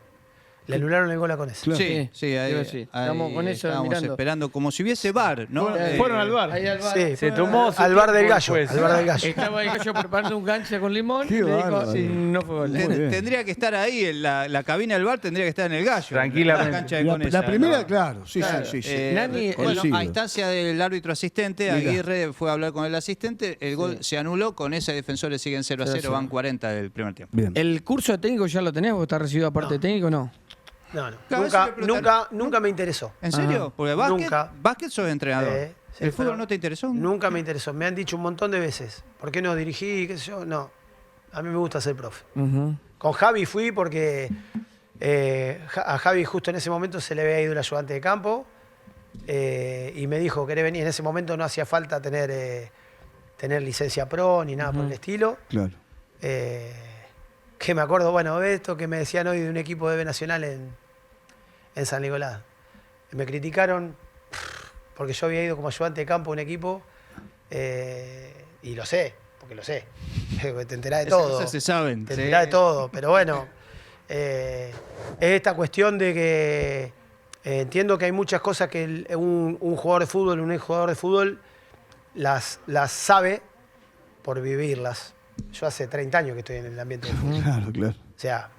Le anularon el gol a Conesa. Claro. Sí, sí, ahí, Digo, sí. Estamos con eso estábamos mirando. esperando, como si hubiese VAR, ¿no? Fueron al bar. Ahí al bar. Sí, Se tomó su al bar del tiempo gallo. después. Al bar del gallo. Estaba el gallo preparando un gancho con limón. Qué Le dijo, bárbaro. no fue gol. Muy bien. Tendría que estar ahí, en la cabina del VAR tendría que estar en el gallo. Tranquilamente. En la cancha de La, Conesa, la primera, ¿no? claro. Sí, Claro, sí, sí. Nani, bueno, coincido. a instancia del árbitro asistente, Mira. Aguirre fue a hablar con el asistente, el gol se anuló, con ese defensores siguen 0-0, van 40 del primer tiempo. Bien. ¿El curso de técnico ya lo tenés? ¿Vos estás recibido aparte de técnico o no? No, no. Claro, eso Nunca, le preguntaron. nunca me interesó. ¿En serio? Porque básquet, Nunca. básquet sos entrenador. Sí, ¿El fútbol pero no te interesó? Nunca me interesó. Me han dicho un montón de veces. ¿Por qué no dirigí? ¿Qué sé yo? No. A mí me gusta ser profe. Ujú. Con Javi fui porque a Javi justo en ese momento se le había ido el ayudante de campo y me dijo, ¿querés venir? En ese momento no hacía falta tener licencia pro ni nada por el estilo. Claro. Que me acuerdo, bueno, de esto que me decían hoy de un equipo de B Nacional en San Nicolás. Me criticaron porque yo había ido como ayudante de campo a un equipo y lo sé, porque lo sé. Te enterás de Esas todo. cosas se saben. Te sí. enterás de todo, pero bueno, es esta cuestión de que entiendo que hay muchas cosas que un jugador de fútbol, un jugador de fútbol, las sabe por vivirlas. Yo hace 30 años que estoy en el ambiente del fútbol. Claro, claro. O sea,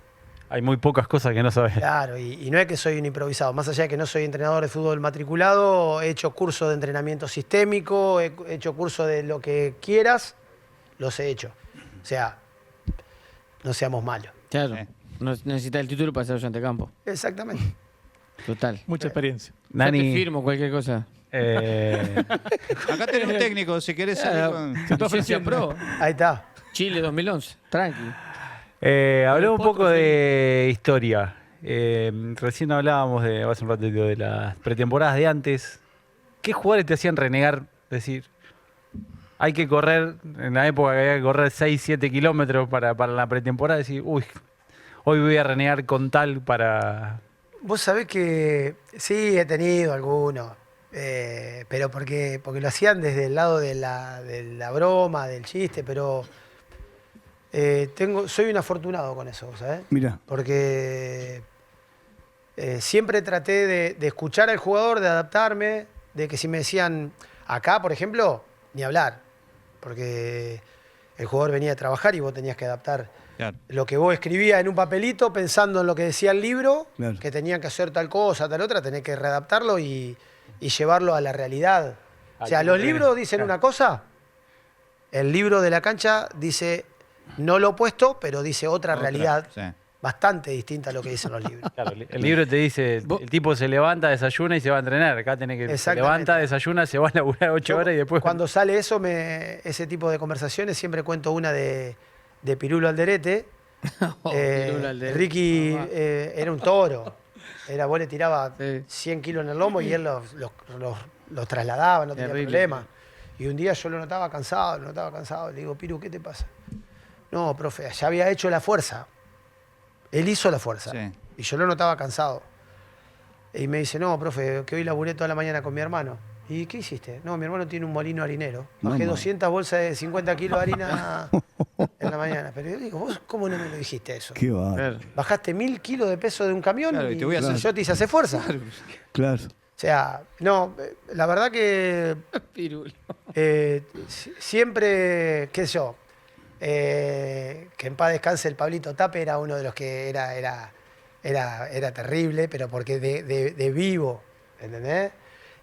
Hay muy pocas cosas que no sabes. claro, y no es que soy un improvisado. Más allá de que no soy entrenador de fútbol matriculado, he hecho cursos de entrenamiento sistémico, he hecho cursos de lo que quieras, los he hecho. O sea, no seamos malos. Claro. Sí. No necesitas el título para ser ayudante de campo. Exactamente. Total. Mucha experiencia. Yo te Nani, firmo cualquier cosa. Acá tenés un técnico, si querés salir con... Licencia pro. Ahí está. Chile 2011. Tranqui. hablemos un potro poco de historia. Recién hablábamos hace un ratito de las pretemporadas de antes. ¿Qué jugadores te hacían renegar? Decir, hay que correr, en la época que había que correr 6, 7 kilómetros para la pretemporada, decir, uy, hoy voy a renegar con tal para... Vos sabés que sí, he tenido algunos, pero porque lo hacían desde el lado de la broma, del chiste, pero soy un afortunado con eso, ¿sabes? Mira. Porque siempre traté de escuchar al jugador, de adaptarme, de que si me decían acá, por ejemplo, ni hablar, porque el jugador venía a trabajar y vos tenías que adaptar Claro. lo que vos escribías en un papelito pensando en lo que decía el libro, Claro. que tenían que hacer tal cosa, tal otra, tenés que readaptarlo y llevarlo a la realidad. O sea, los libros dicen una cosa, el libro de la cancha dice no lo opuesto, pero dice otra realidad Sí. bastante distinta a lo que dicen los libros. Claro, el libro te dice, el tipo se levanta, desayuna y se va a entrenar. Acá tenés que se Exactamente. levanta, desayuna, se va a laburar 8 Yo, horas y después... Cuando sale eso, ese tipo de conversaciones, siempre cuento una de Pirulo Alderete. Pirulo Alderete. Ricky era un toro. Vos le tiraba Sí. 100 kilos en el lomo y él los trasladaba, no tenía Terrible. problema. Y un día yo lo notaba cansado. Le digo, Piru, ¿qué te pasa? No, profe, ya había hecho la fuerza. Él hizo la fuerza. Sí. Y yo lo notaba cansado. Y me dice, no, profe, que hoy laburé toda la mañana con mi hermano. ¿Y qué hiciste? No, mi hermano tiene un molino harinero. Bajé Mamá. 200 bolsas de 50 kilos de harina en la mañana. Pero yo digo, ¿vos cómo no me lo dijiste eso? Qué va. Claro. Bajaste 1000 kilos de peso de un camión Claro, y te voy a hacer- yo te hice hacer fuerza. Claro. O sea, no, la verdad que Pirulo. siempre, qué sé yo, que en paz descanse el Pablito Tape era uno de los que era terrible, pero porque de vivo, ¿entendés?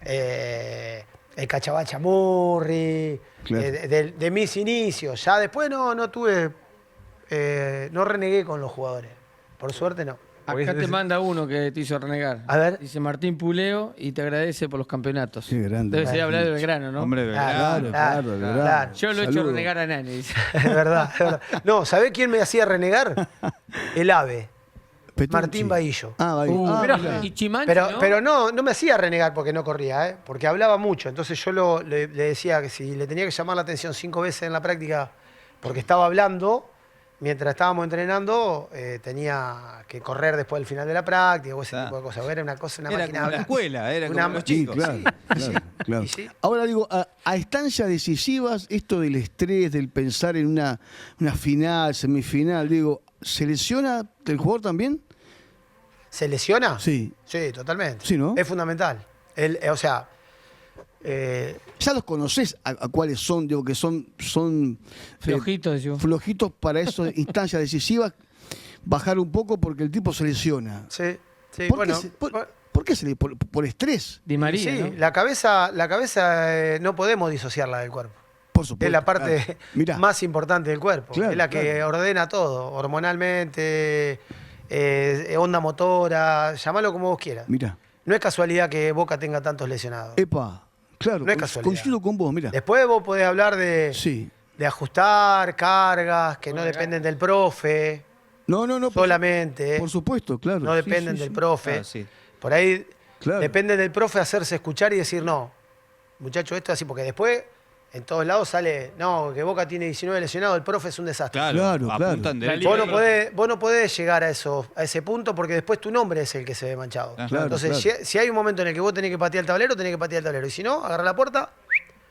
El Cachabacha Murri, Claro. de mis inicios. Ya después no tuve, no renegué con los jugadores. Por suerte no. Acá te manda uno que te hizo renegar. A ver. Dice Martín Puleo y te agradece por los campeonatos. Qué grande. Debe ser hablar de Belgrano, ¿no? Hombre, Claro, Claro, Belgrano. claro. Yo lo he hecho Saludo. renegar a Nani. Dice. Es verdad, es verdad. No, ¿sabés quién me hacía renegar? El AVE, Petrucci. Martín Bahillo. Ah, Bahillo. Mirá, mirá. y Chimanchi, Pero no me hacía renegar porque no corría, porque hablaba mucho. Entonces yo le decía que si le tenía que llamar la atención 5 veces en la práctica porque estaba hablando, mientras estábamos entrenando, tenía que correr después del final de la práctica o ese Ah. tipo de cosas. Era una Era máquina de como la hablar. escuela, era Una como los Sí, chicos. claro, claro. Y sí. Ahora digo, a instancias decisivas, esto del estrés, del pensar en una final, semifinal, digo, ¿se lesiona el jugador también? ¿Se lesiona? Sí. Sí, totalmente. Sí, ¿no? Es fundamental. O sea, Ya los conocés a cuáles son, digo, que son Flojitos, decimos. flojitos para esas instancias decisivas, bajar un poco porque el tipo se lesiona. sí, sí, ¿Por, bueno. ¿por qué se le por estrés? Di María, Sí, ¿no? la cabeza no podemos disociarla del cuerpo. Por supuesto. Es la parte claro. Mirá, más importante del cuerpo. Claro, es la que claro. ordena todo, hormonalmente, onda motora, llamalo como vos quieras. mirá. No es casualidad que Boca tenga tantos lesionados. Epa, claro, No es casualidad. coincido con vos, mira. Después vos podés hablar Sí. de ajustar cargas que no dependen del profe No, solamente. Por supuesto, claro. No Sí, dependen sí, del sí. profe. Ah, sí. Por ahí Claro. depende del profe hacerse escuchar y decir no. Muchacho, esto es así, porque después en todos lados sale, no, que Boca tiene 19 lesionados, el profe es un desastre. Claro, Claro, apuntan claro. derecho. Vos no podés llegar a ese punto porque después tu nombre es el que se ve manchado. Claro, Entonces, claro. Si hay un momento en el que vos tenés que patear el tablero, tenés que patear el tablero. Y si no, agarra la puerta,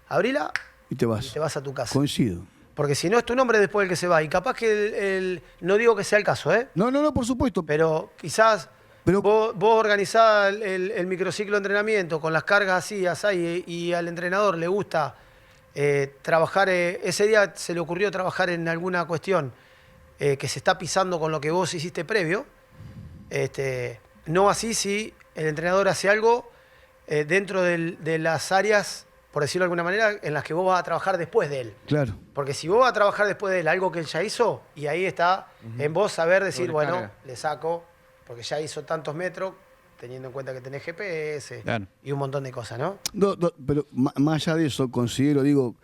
abrila Y te y vas. te vas a tu casa. Coincido. Porque si no es tu nombre después el que se va. Y capaz que no digo que sea el caso, No, por supuesto. pero quizás Pero- vos organizás el microciclo de entrenamiento con las cargas así, y al entrenador le gusta trabajar, ese día se le ocurrió trabajar en alguna cuestión que se está pisando con lo que vos hiciste previo. No así si el entrenador hace algo dentro de las áreas, por decirlo de alguna manera, en las que vos vas a trabajar después de él. Claro. Porque si vos vas a trabajar después de él algo que él ya hizo, y ahí está en vos saber decir, Sobrecarga. bueno, le saco, porque ya hizo tantos metros, teniendo en cuenta que tenés GPS Claro. y un montón de cosas, ¿no? No, pero más allá de eso, considero, digo,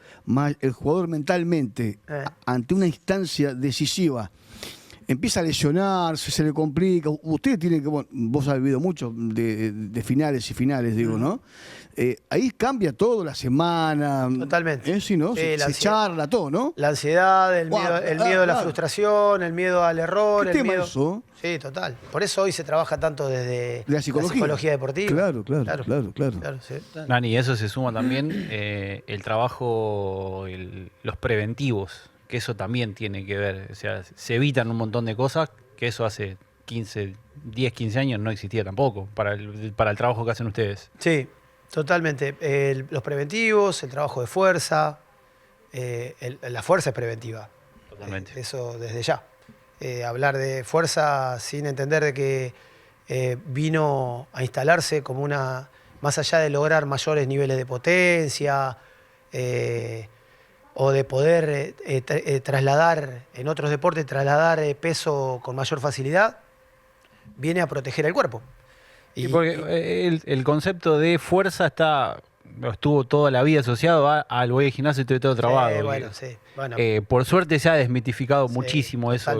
el jugador mentalmente, ante una instancia decisiva, empieza a lesionarse, se le complica. Usted tiene que, bueno, vos has vivido mucho de finales y finales, digo, ¿no? Ahí cambia todo, la semana. Totalmente. Sí, ¿no? Sí, Se la ansiedad. charla, todo, ¿no? La ansiedad, el Guau, miedo a la claro. frustración, el miedo al error, ¿Qué el tema miedo. eso? Sí, total. Por eso hoy se trabaja tanto desde La psicología. deportiva. Claro. Sí. Nani, eso se suma también el trabajo, los preventivos, que eso también tiene que ver. O sea, se evitan un montón de cosas que eso hace 10, 15 años no existía tampoco para el trabajo que hacen ustedes. Sí, totalmente. Los preventivos, el trabajo de fuerza, la fuerza es preventiva. Totalmente. Eso desde ya. Hablar de fuerza sin entender de que vino a instalarse como más allá de lograr mayores niveles de potencia o de poder trasladar, en otros deportes, trasladar peso con mayor facilidad, viene a proteger el cuerpo. Y porque el concepto de fuerza estuvo toda la vida asociado al voy al gimnasio y estoy todo trabado. Bueno, sí. Bueno, Por suerte se ha desmitificado sí, muchísimo eso.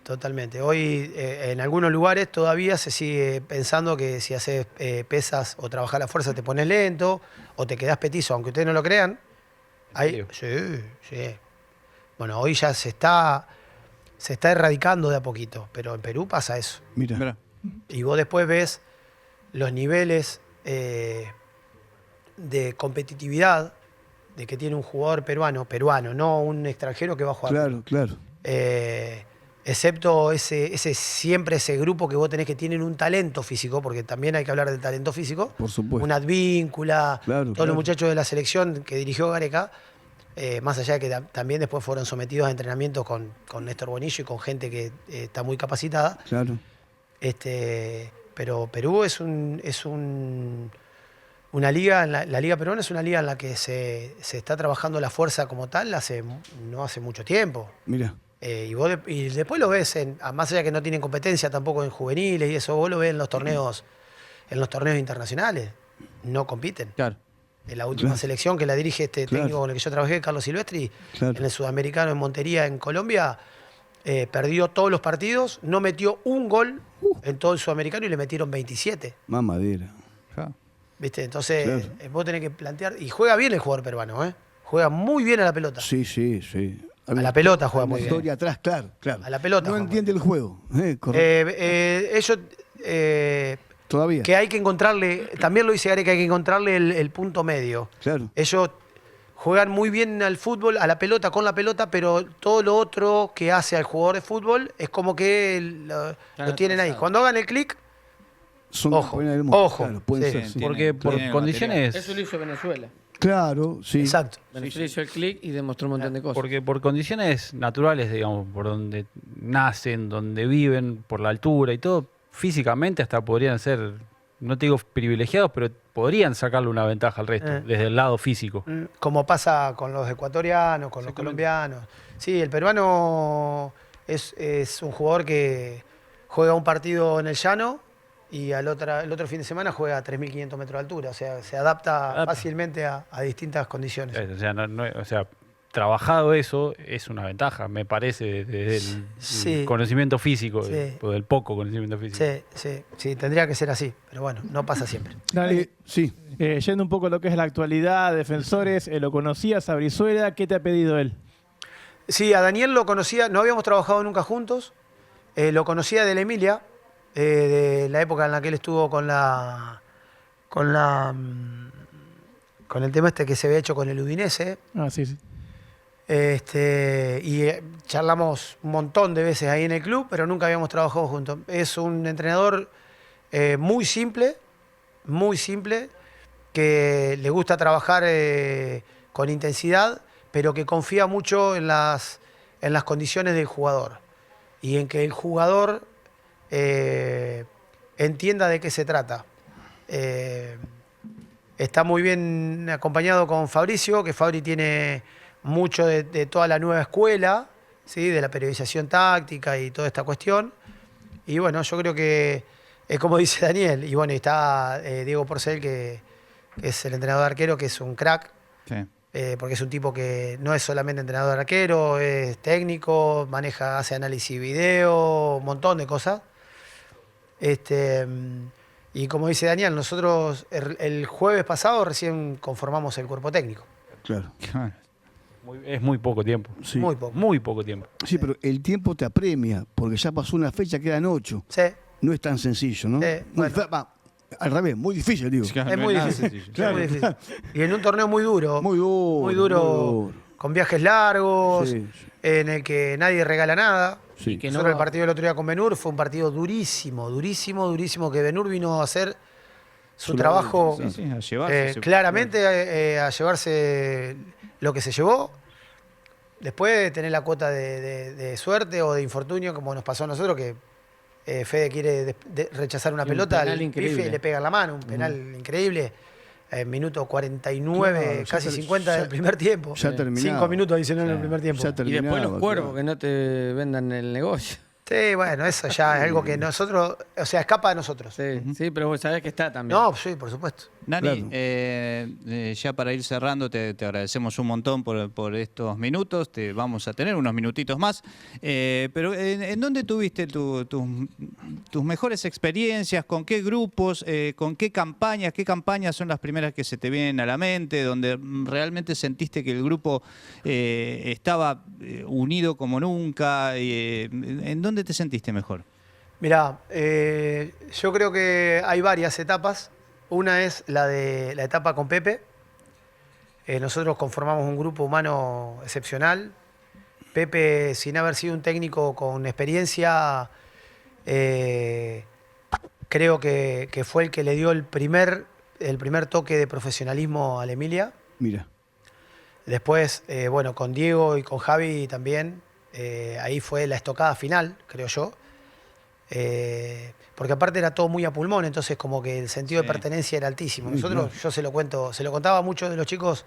Totalmente. Hoy en algunos lugares todavía se sigue pensando que si haces pesas o trabajar la fuerza te pones lento o te quedás petizo, aunque ustedes no lo crean. serio? Sí. Bueno, hoy ya se está erradicando de a poquito, pero en Perú pasa eso. Mira. Mirá. Y vos después ves los niveles de competitividad de que tiene un jugador peruano, no un extranjero que va a jugar. Claro. Excepto siempre ese grupo que vos tenés que tienen un talento físico, porque también hay que hablar del talento físico. Por supuesto. Un Advíncula, Claro, todos claro. los muchachos de la selección que dirigió Gareca, más allá de que también después fueron sometidos a entrenamientos con Néstor Bonillo y con gente que está muy capacitada. Claro. Pero Perú es una liga, la liga peruana es una liga en la que se está trabajando la fuerza como tal no hace mucho tiempo. Mira. Y después lo ves, más allá de que no tienen competencia tampoco en juveniles y eso, vos lo ves en los torneos internacionales. No compiten. Claro. En la última Claro. selección que la dirige este Claro. técnico con el que yo trabajé, Carlos Silvestri, Claro. en el Sudamericano en Montería, en Colombia, perdió todos los partidos, no metió un gol en todo el Sudamericano y le metieron 27. Mamadera. Ja. ¿Viste? Entonces, Claro. vos tenés que plantear. Y juega bien el jugador peruano, ¿eh? Juega muy bien a la pelota. Sí. A la pelota juega muy bien. Historia atrás, claro. A la pelota No juega entiende el juego. Correcto. Ellos. Todavía. Que hay que encontrarle. También lo dice Gareca, hay que encontrarle el punto medio. Claro. Ellos juegan muy bien al fútbol, a la pelota, con la pelota, pero todo lo otro que hace al jugador de fútbol es como que lo tienen ahí. Cuando hagan el clic, Son Ojo, campeones del mundo. ojo, Claro, pueden sí. ser, sí. Porque por tienen condiciones. Eso lo hizo Venezuela. Claro, sí. Exacto. Venezuela hizo el clic y demostró un montón de cosas. Porque por condiciones naturales, digamos, por donde nacen, donde viven, por la altura y todo, físicamente hasta podrían ser, no te digo privilegiados, pero podrían sacarle una ventaja al resto, desde el lado físico. Como pasa con los ecuatorianos, con los colombianos. Sí, el peruano es un jugador que juega un partido en el llano y el otro fin de semana juega a 3.500 metros de altura. O sea, se adapta fácilmente a distintas condiciones. O sea, o sea, trabajado eso es una ventaja, me parece, desde el Sí. conocimiento físico, Sí. o del poco conocimiento físico. Sí, tendría que ser así, pero bueno, no pasa siempre. Dani, Sí. yendo un poco a lo que es la actualidad, defensores, ¿lo conocías a Brizuela? ¿Qué te ha pedido él? Sí, a Daniel lo conocía, no habíamos trabajado nunca juntos, lo conocía de la Emilia, de la época en la que él estuvo con el tema este que se había hecho con el Udinese. Ah, sí, sí. Charlamos un montón de veces ahí en el club, pero nunca habíamos trabajado juntos. Es un entrenador muy simple, que le gusta trabajar con intensidad, pero que confía mucho en las condiciones del jugador y en que el jugador entienda de qué se trata. Está muy bien acompañado con Fabricio, que Fabri tiene mucho de toda la nueva escuela, ¿sí? De la periodización táctica y toda esta cuestión. Y bueno, yo creo que es como dice Daniel, y bueno, está Diego Porcel, que es el entrenador de arquero, que es un crack, Sí. porque es un tipo que no es solamente entrenador de arquero, es técnico, hace análisis video, un montón de cosas. Y como dice Daniel, nosotros el jueves pasado recién conformamos el cuerpo técnico. Claro. Es muy poco tiempo. Sí. Muy poco. Muy poco tiempo. Sí, pero el tiempo te apremia, porque ya pasó una fecha, quedan 8. Sí, No es tan sencillo, ¿no? Bueno. Al revés, muy difícil, digo. es muy difícil. Claro, Es muy difícil. claro. Y en un torneo muy duro. Muy duro. Muy duro, con viajes largos, Sí, en el que nadie regala nada. Sí. Que no Nosotros el va- partido del otro día con Benur fue un partido durísimo, que Benur vino a hacer su trabajo Sí, sí, a llevarse. claramente a llevarse lo que se llevó. Después tener la cuota de suerte o de infortunio, como nos pasó a nosotros, que Fede quiere rechazar una Y un pelota penal al increíble. pife y le pega en la mano, un penal increíble. Minuto 49, Claro, ya casi ter- 50 ya- del primer tiempo. ya terminaba. 5 minutos adicionales en el primer tiempo. Ya Y terminaba, después los cuervos, claro. que no te vendan el negocio. Sí, bueno, eso ya es algo que nosotros, o sea, escapa de nosotros. Sí, sí, pero vos sabés que está también. No, sí, por supuesto. Nani, Claro. ya para ir cerrando, te agradecemos un montón por estos minutos. Te vamos a tener unos minutitos más. Pero ¿en dónde tuviste tus mejores experiencias? ¿Con qué grupos? ¿Con qué campañas? ¿Qué campañas son las primeras que se te vienen a la mente? Donde realmente sentiste que el grupo estaba unido como nunca. ¿En dónde te sentiste mejor? Mirá, yo creo que hay varias etapas. Una es la etapa con Pepe. Nosotros conformamos un grupo humano excepcional. Pepe, sin haber sido un técnico con experiencia, creo que fue el que le dio el primer toque de profesionalismo a la Emilia. Mira. Después, bueno, con Diego y con Javi también, ahí fue la estocada final, creo yo. Porque aparte era todo muy a pulmón, entonces como que el sentido de Sí. pertenencia era altísimo. Sí, Nosotros, claro. yo se lo contaba a muchos de los chicos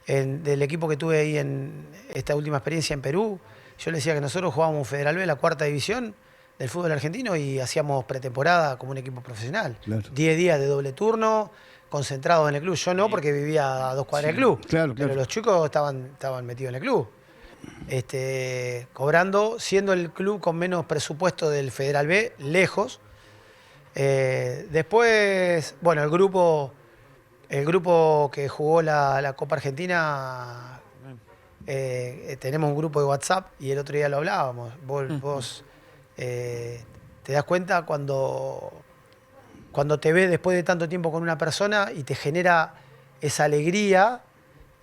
del equipo que tuve ahí en esta última experiencia en Perú. Yo les decía que nosotros jugábamos Federal B, la 4ª división del fútbol argentino, y hacíamos pretemporada como un equipo profesional. Claro. 10 días de doble turno, concentrados en el club. Yo no, porque vivía a 2 cuadras del club. Claro, Pero claro. los chicos estaban metidos en el club. Cobrando, siendo el club con menos presupuesto del Federal B, lejos. Después, bueno, el grupo que jugó la Copa Argentina, tenemos un grupo de WhatsApp y el otro día lo hablábamos. Vos te das cuenta cuando te ves después de tanto tiempo con una persona y te genera esa alegría,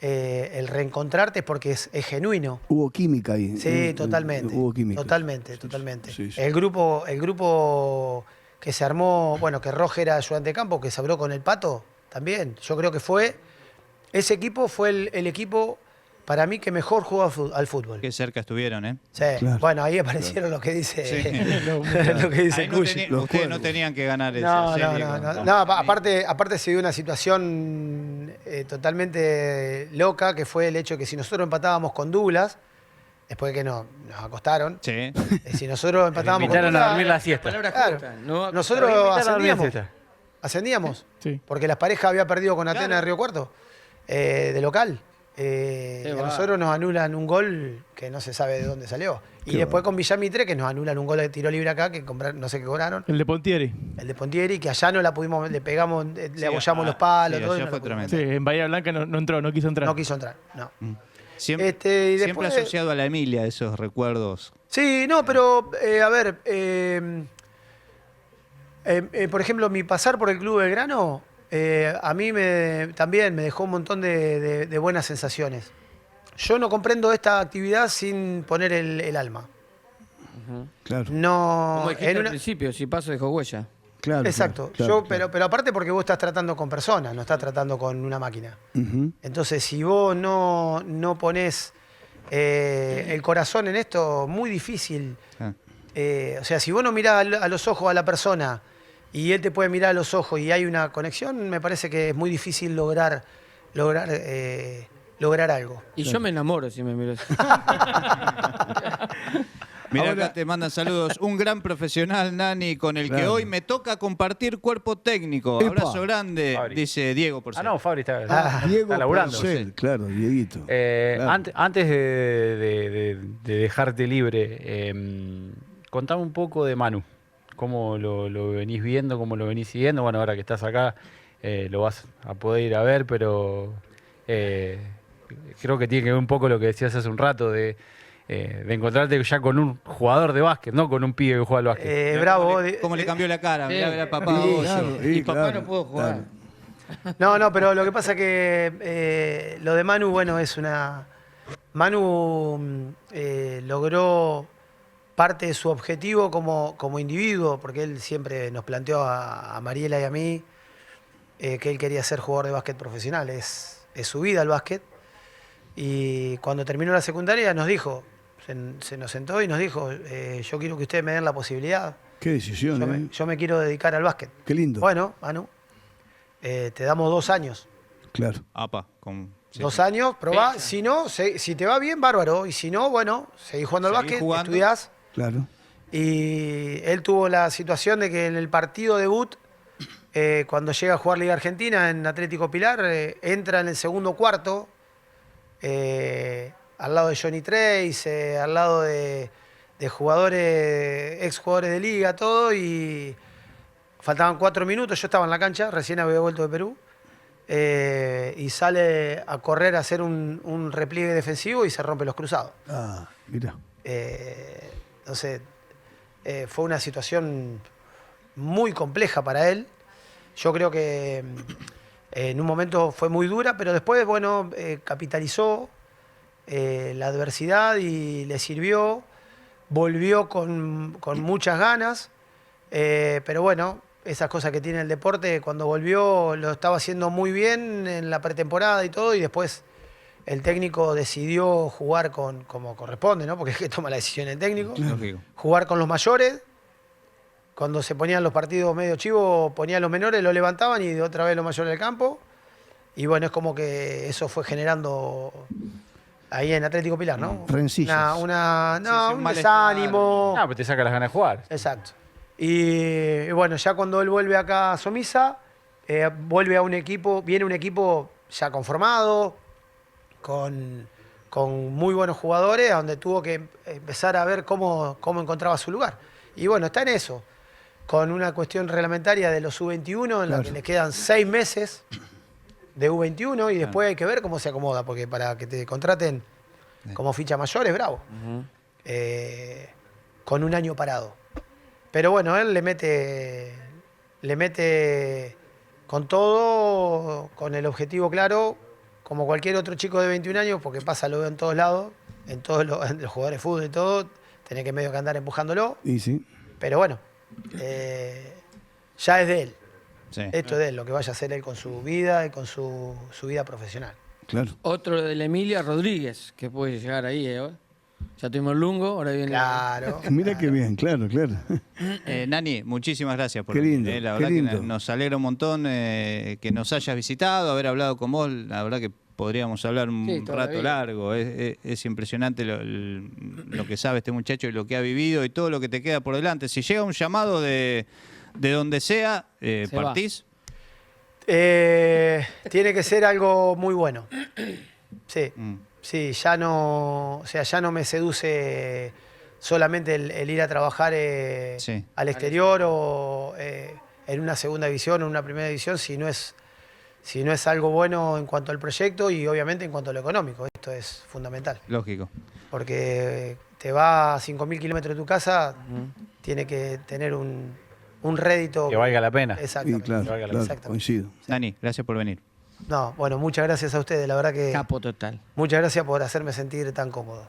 el reencontrarte, porque es genuino. Hubo química ahí. Sí, totalmente. Hubo química. Totalmente. Sí, sí. El grupo que se armó, bueno, que Roger era ayudante de campo, que se habló con el Pato, también. Yo creo que ese equipo fue el equipo, para mí, que mejor jugó al fútbol. Qué cerca estuvieron, ¿eh? Sí, Claro. bueno, ahí aparecieron lo que dice, lo que dice Ahí no Cuyi. ustedes no tenían que ganar esa No, serie. no. Aparte se dio una situación totalmente loca, que fue el hecho de que si nosotros empatábamos con Douglas, después de que nos acostaron, Sí. si nosotros empatábamos con invitaron a Douglas, dormir la siesta. Palabras claro, cortas, no- nosotros Invitaron a dormir la ascendíamos. siesta. Ascendíamos. Sí. Porque las parejas había perdido con Atenas de Río Cuarto, de local. Y a va. nosotros nos anulan un gol que no se sabe de dónde salió. Y Qué después con Villamitre, que nos anulan un gol de tiro libre acá, que no sé qué cobraron. El de Pontieri. El de Pontieri, que allá no la pudimos, le pegamos, le Sí, abollamos los sí, palos, todo. allá y no fue la pudimos tremendo. Sí, en Bahía Blanca no entró, no quiso entrar. No quiso entrar, no. Siempre, Y siempre después, asociado a la Emilia, esos recuerdos. Sí, no, pero a ver, por ejemplo, mi pasar por el Club Belgrano, a mí también me dejó un montón de buenas sensaciones. Yo no comprendo esta actividad sin poner el alma. Claro, No, Como dijiste en al una- principio, si paso dejó huella. claro. Exacto. claro, Pero aparte porque vos estás tratando con personas, no estás tratando con una máquina. Ujú. Entonces, si vos no ponés el corazón en esto, muy difícil. Ah. O sea, si vos no mirás a los ojos a la persona y él te puede mirar a los ojos y hay una conexión, me parece que es muy difícil lograr algo. Y yo me enamoro si me miro así. Mira, Ahora- acá te mandan saludos. Un gran profesional, Nani, con el que Claro. hoy me toca compartir cuerpo técnico. Epa. Abrazo grande, Fabri. dice Diego, por Ah, cierto. no, Fabri está, Diego está laburando. Porcel, claro, Dieguito. Claro. Antes de dejarte libre, contame un poco de Manu. ¿Cómo lo venís viendo? ¿Cómo lo venís siguiendo? Bueno, ahora que estás acá lo vas a poder ir a ver, pero creo que tiene que ver un poco lo que decías hace un rato de encontrarte ya con un jugador de básquet, no con un pibe que juega al básquet. Mirá Bravo. cómo le cambió la cara. Sí. Mirá, mirá, papá. Sí, vos, claro, yo. sí, Y papá claro, no pudo jugar. claro. No, pero lo que pasa que lo de Manu, bueno, es una... Manu logró parte de su objetivo como individuo, porque él siempre nos planteó a Mariela y a mí que él quería ser jugador de básquet profesional, es su vida el básquet. Y cuando terminó la secundaria nos dijo, se nos sentó y nos dijo, yo quiero que ustedes me den la posibilidad, Qué decisión, yo me quiero dedicar al básquet. Qué lindo. Bueno, Manu, te damos 2 años. Claro. Apa, sí, 2 sí. años, probá. Fecha. Si no, si te va bien, bárbaro. Y si no, bueno, seguís jugando al Seguís básquet, jugando. estudiás. Claro. Y él tuvo la situación de que en el partido debut, cuando llega a jugar Liga Argentina en Atlético Pilar, entra en el segundo cuarto, al lado de Johnny Trace, al lado de jugadores, ex jugadores de Liga, todo, y faltaban 4 minutos, yo estaba en la cancha, recién había vuelto de Perú, y sale a correr a hacer un repliegue defensivo y se rompe los cruzados. Ah, mira. Entonces, fue una situación muy compleja para él. Yo creo que en un momento fue muy dura, pero después, bueno, capitalizó la adversidad y le sirvió. Volvió con muchas ganas, pero bueno, esas cosas que tiene el deporte, cuando volvió lo estaba haciendo muy bien en la pretemporada y todo, y después el técnico decidió jugar como corresponde, ¿no? Porque es que toma la decisión el técnico. Lógico. Jugar con los mayores. Cuando se ponían los partidos medio chivos, ponía a los menores, los levantaban y otra vez los mayores del campo. Y bueno, es como que eso fue generando ahí en Atlético Pilar, ¿no? Rencillas. Un malestar. desánimo. Ah, pero te saca las ganas de jugar. Exacto. Y bueno, ya cuando él vuelve acá a Somisa, vuelve a un equipo, viene un equipo ya conformado, con muy buenos jugadores, a donde tuvo que empezar a ver cómo encontraba su lugar. Y bueno, está en eso, con una cuestión reglamentaria de los U21, en la que le quedan 6 meses de U21 y después hay que ver cómo se acomoda, porque para que te contraten como ficha mayor es bravo. Con un año parado. Pero bueno, él le mete con todo, con el objetivo claro, como cualquier otro chico de 21 años, porque pasa, lo veo en todos lados, en todos en los jugadores de fútbol y todo, tenés que medio que andar empujándolo. Y sí. Pero bueno, ya es de él. Sí. Esto es de él, lo que vaya a hacer él con su vida y con su vida profesional. Claro. Otro de la Emilia Rodríguez, que puede llegar ahí. Ya tuvimos Lungo, ahora viene. Claro. Mira qué bien, claro, claro. Nani, muchísimas gracias por Qué venir, lindo, La qué verdad lindo. que nos alegra un montón que nos hayas visitado, haber hablado con vos. La verdad que podríamos hablar un Sí, toda la rato vida. largo. Es impresionante lo que sabe este muchacho y lo que ha vivido y todo lo que te queda por delante. Si llega un llamado de donde sea, va. ¿partís? Tiene que ser algo muy bueno. Sí. Mm. Sí, ya no me seduce solamente el ir a trabajar Sí. al exterior o en una segunda división o en una primera división si no es algo bueno en cuanto al proyecto y obviamente en cuanto a lo económico. Esto es fundamental. Lógico. Porque te va a 5.000 kilómetros de tu casa, tiene que tener un rédito. Que valga la pena. Sí, Exactamente. claro, Exactamente. claro, coincido. Nani, gracias por venir. No, bueno, muchas gracias a ustedes. La verdad que Capo total. muchas gracias por hacerme sentir tan cómodo.